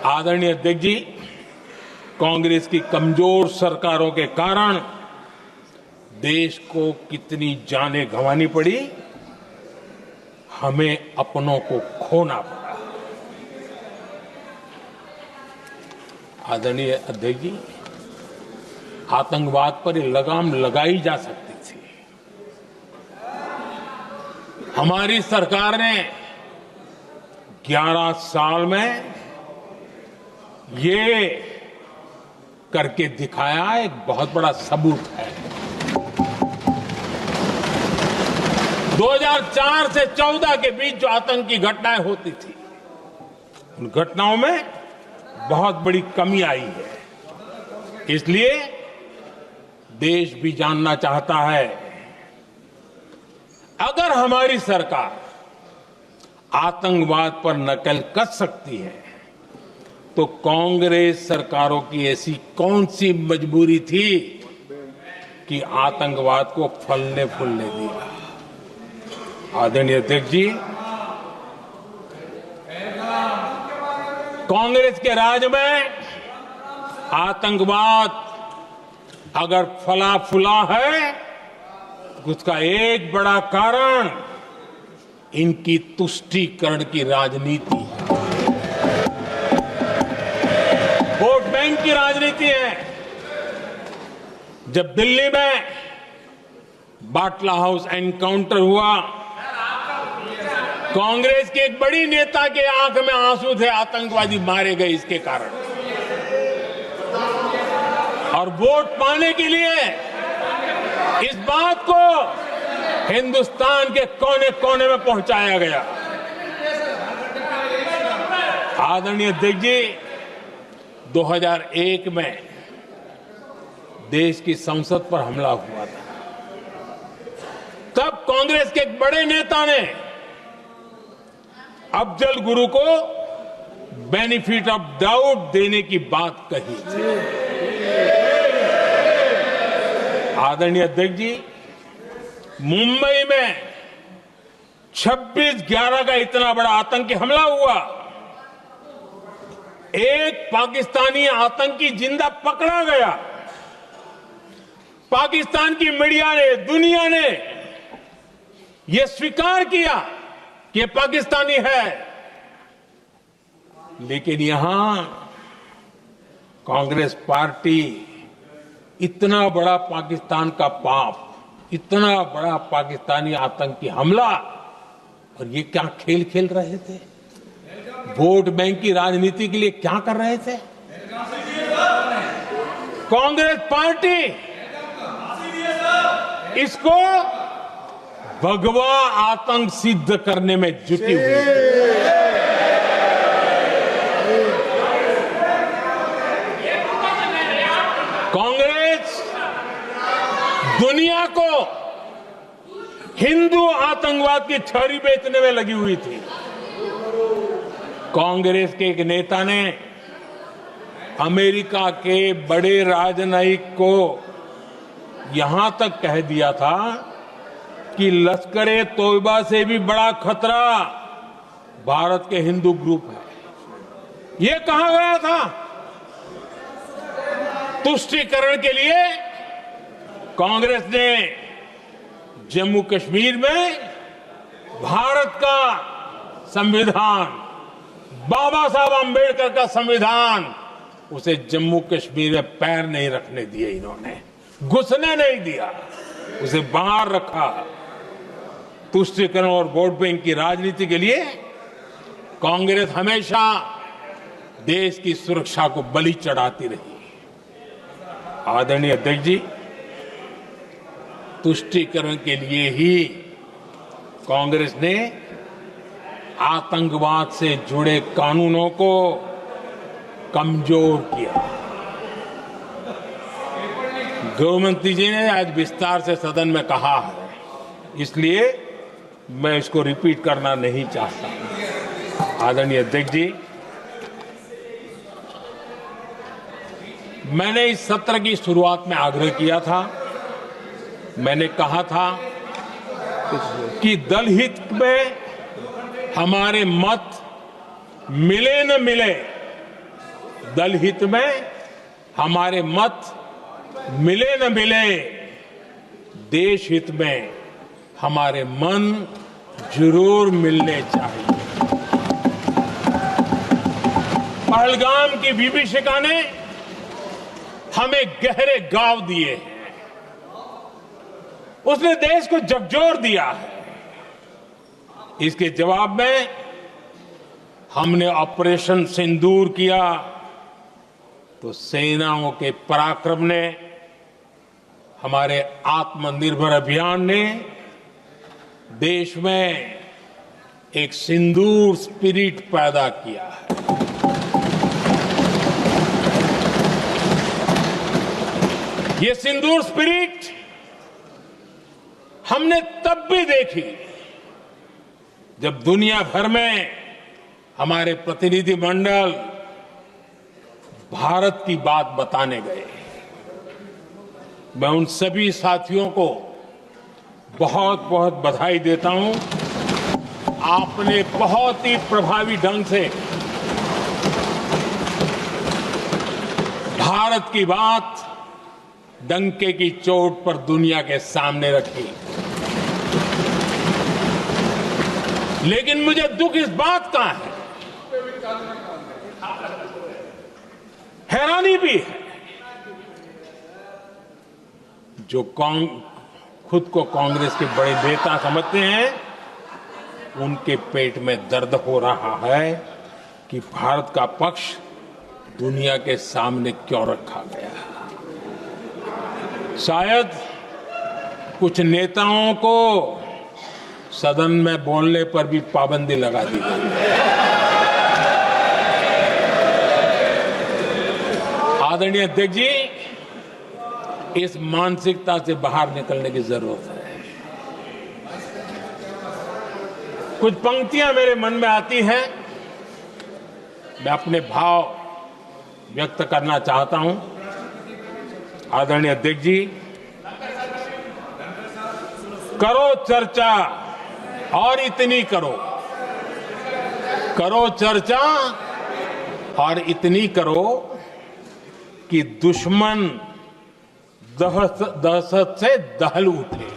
आदरणीय अध्यक्ष जी, कांग्रेस की कमजोर सरकारों के कारण देश को कितनी जानें गंवानी पड़ी, हमें अपनों को खोना पड़ा। आदरणीय अध्यक्ष जी, आतंकवाद पर लगाम लगाई जा सकती थी। हमारी सरकार ने 11 साल में ये करके दिखाया, एक बहुत बड़ा सबूत है। 2004 से 14 के बीच जो आतंकी घटनाएं होती थी, उन घटनाओं में बहुत बड़ी कमी आई है। इसलिए देश भी जानना चाहता है, अगर हमारी सरकार आतंकवाद पर नकेल कस सकती है, तो कांग्रेस सरकारों की ऐसी कौन सी मजबूरी थी कि आतंकवाद को फलने फूलने दिया। आदरणीय अध्यक्ष जी, कांग्रेस के राज में आतंकवाद अगर फला फूला है, तो उसका एक बड़ा कारण इनकी तुष्टीकरण की राजनीति है, वोट बैंक की राजनीति है। जब दिल्ली में बाटला हाउस एनकाउंटर हुआ, कांग्रेस के एक बड़ी नेता के आंख में आंसू थे, आतंकवादी मारे गए इसके कारण। और वोट पाने के लिए इस बात को हिंदुस्तान के कोने कोने में पहुंचाया गया। आदरणीय अध्यक्ष जी, 2001 में देश की संसद पर हमला हुआ था। तब कांग्रेस के एक बड़े नेता ने अफजल गुरु को बेनिफिट ऑफ डाउट देने की बात कही थी। आदरणीय अध्यक्ष जी, मुंबई में 26/11 का इतना बड़ा आतंकी हमला हुआ, एक पाकिस्तानी आतंकी जिंदा पकड़ा गया। पाकिस्तान की मीडिया ने, दुनिया ने यह स्वीकार किया कि ये पाकिस्तानी है, लेकिन यहां कांग्रेस पार्टी इतना बड़ा पाकिस्तान का पाप, इतना बड़ा पाकिस्तानी आतंकी हमला, और ये क्या खेल खेल रहे थे, वोट बैंक की राजनीति के लिए क्या कर रहे थे। कांग्रेस पार्टी इसको भगवा आतंक सिद्ध करने में जुटी हुई है। दुनिया को हिंदू आतंकवाद की छड़ी बेचने में लगी हुई थी। कांग्रेस के एक नेता ने अमेरिका के बड़े राजनयिक को यहां तक कह दिया था कि लश्कर-ए तोयबा से भी बड़ा खतरा भारत के हिंदू ग्रुप है। यह कहा गया था। तुष्टीकरण के लिए कांग्रेस ने जम्मू कश्मीर में भारत का संविधान, बाबा साहब आंबेडकर का संविधान, उसे जम्मू कश्मीर में पैर नहीं रखने दिए। इन्होंने घुसने नहीं दिया, उसे बाहर रखा। तुष्टीकरण और वोट बैंक की राजनीति के लिए कांग्रेस हमेशा देश की सुरक्षा को बलि चढ़ाती रही। आदरणीय अध्यक्ष जी, तुष्टीकरण के लिए ही कांग्रेस ने आतंकवाद से जुड़े कानूनों को कमजोर किया। गृहमंत्री जी ने आज विस्तार से सदन में कहा है, इसलिए मैं इसको रिपीट करना नहीं चाहता। आदरणीय अध्यक्ष जी, मैंने इस सत्र की शुरुआत में आग्रह किया था, मैंने कहा था कि दल हित में हमारे मत मिले न मिले, दल हित में हमारे मत मिले न मिले, देश हित में हमारे मन जरूर मिलने चाहिए। पहलगाम की विभीषिका ने हमें गहरे घाव दिए हैं, उसने देश को झकझोर दिया है। इसके जवाब में हमने ऑपरेशन सिंदूर किया तो सेनाओं के पराक्रम ने, हमारे आत्मनिर्भर अभियान ने देश में एक सिंदूर स्पिरिट पैदा किया है। ये सिंदूर स्पिरिट हमने तब भी देखी जब दुनिया भर में हमारे प्रतिनिधि मंडल भारत की बात बताने गए। मैं उन सभी साथियों को बहुत बहुत बधाई देता हूं। आपने बहुत ही प्रभावी ढंग से भारत की बात डंके की चोट पर दुनिया के सामने रखी। लेकिन मुझे दुख इस बात का है, हैरानी भी है, जो खुद को कांग्रेस के बड़े नेता समझते हैं, उनके पेट में दर्द हो रहा है कि भारत का पक्ष दुनिया के सामने क्यों रखा गया है। शायद कुछ नेताओं को सदन में बोलने पर भी पाबंदी लगा दी गई है। आदरणीय अध्यक्ष जी, इस मानसिकता से बाहर निकलने की जरूरत है। कुछ पंक्तियां मेरे मन में आती हैं, मैं अपने भाव व्यक्त करना चाहता हूं। आदरणीय अध्यक्ष जी, करो चर्चा और इतनी करो, करो चर्चा और इतनी करो कि दुश्मन दहशत से दहल उठे।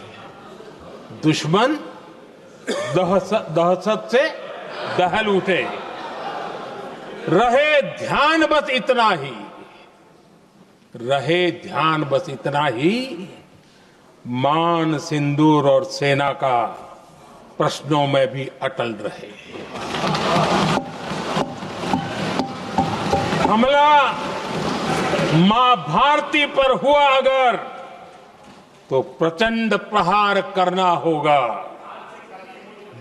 दुश्मन दहशत से दहल उठे। रहे ध्यान बस इतना ही, रहे ध्यान बस इतना ही, मान सिंदूर और सेना का प्रश्नों में भी अटल रहे। हमला मां भारती पर हुआ अगर, तो प्रचंड प्रहार करना होगा।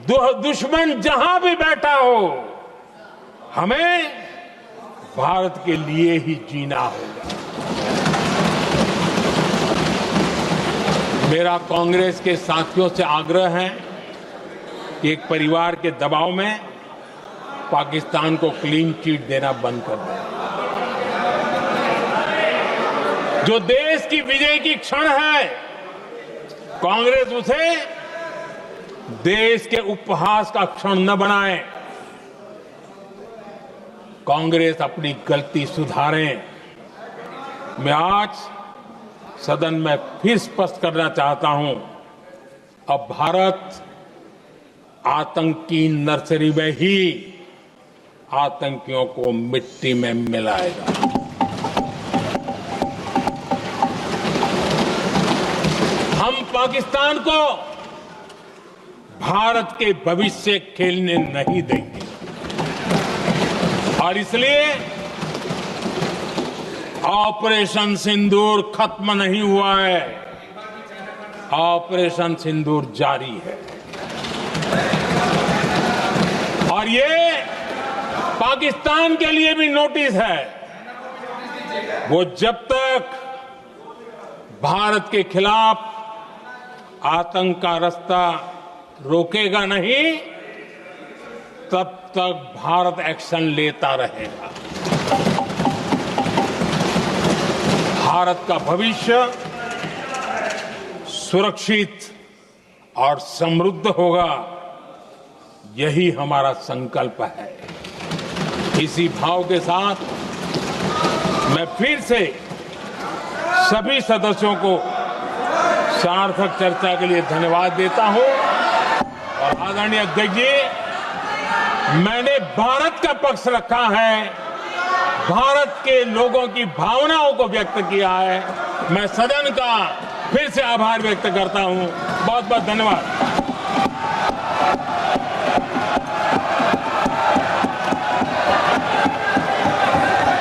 दुश्मन जहां भी बैठा हो, हमें भारत के लिए ही जीना होगा। मेरा कांग्रेस के साथियों से आग्रह है कि एक परिवार के दबाव में पाकिस्तान को क्लीन चिट देना बंद कर दें। जो देश की विजय की क्षण है, कांग्रेस उसे देश के उपहास का क्षण न बनाए। कांग्रेस अपनी गलती सुधारें। मैं आज सदन में फिर स्पष्ट करना चाहता हूं, अब भारत आतंकी नर्सरी में ही आतंकियों को मिट्टी में मिलाएगा। हम पाकिस्तान को भारत के भविष्य खेलने नहीं देंगे और इसलिए ऑपरेशन सिंदूर खत्म नहीं हुआ है, ऑपरेशन सिंदूर जारी है। और ये पाकिस्तान के लिए भी नोटिस है। वो जब तक भारत के खिलाफ आतंक का रास्ता रोकेगा नहीं, तब तक भारत एक्शन लेता रहेगा। भारत का भविष्य सुरक्षित और समृद्ध होगा, यही हमारा संकल्प है। इसी भाव के साथ मैं फिर से सभी सदस्यों को सार्थक चर्चा के लिए धन्यवाद देता हूं। और आदरणीय अध्यक्ष जी, मैंने भारत का पक्ष रखा है, भारत के लोगों की भावनाओं को व्यक्त किया है। मैं सदन का फिर से आभार व्यक्त करता हूं। बहुत बहुत धन्यवाद।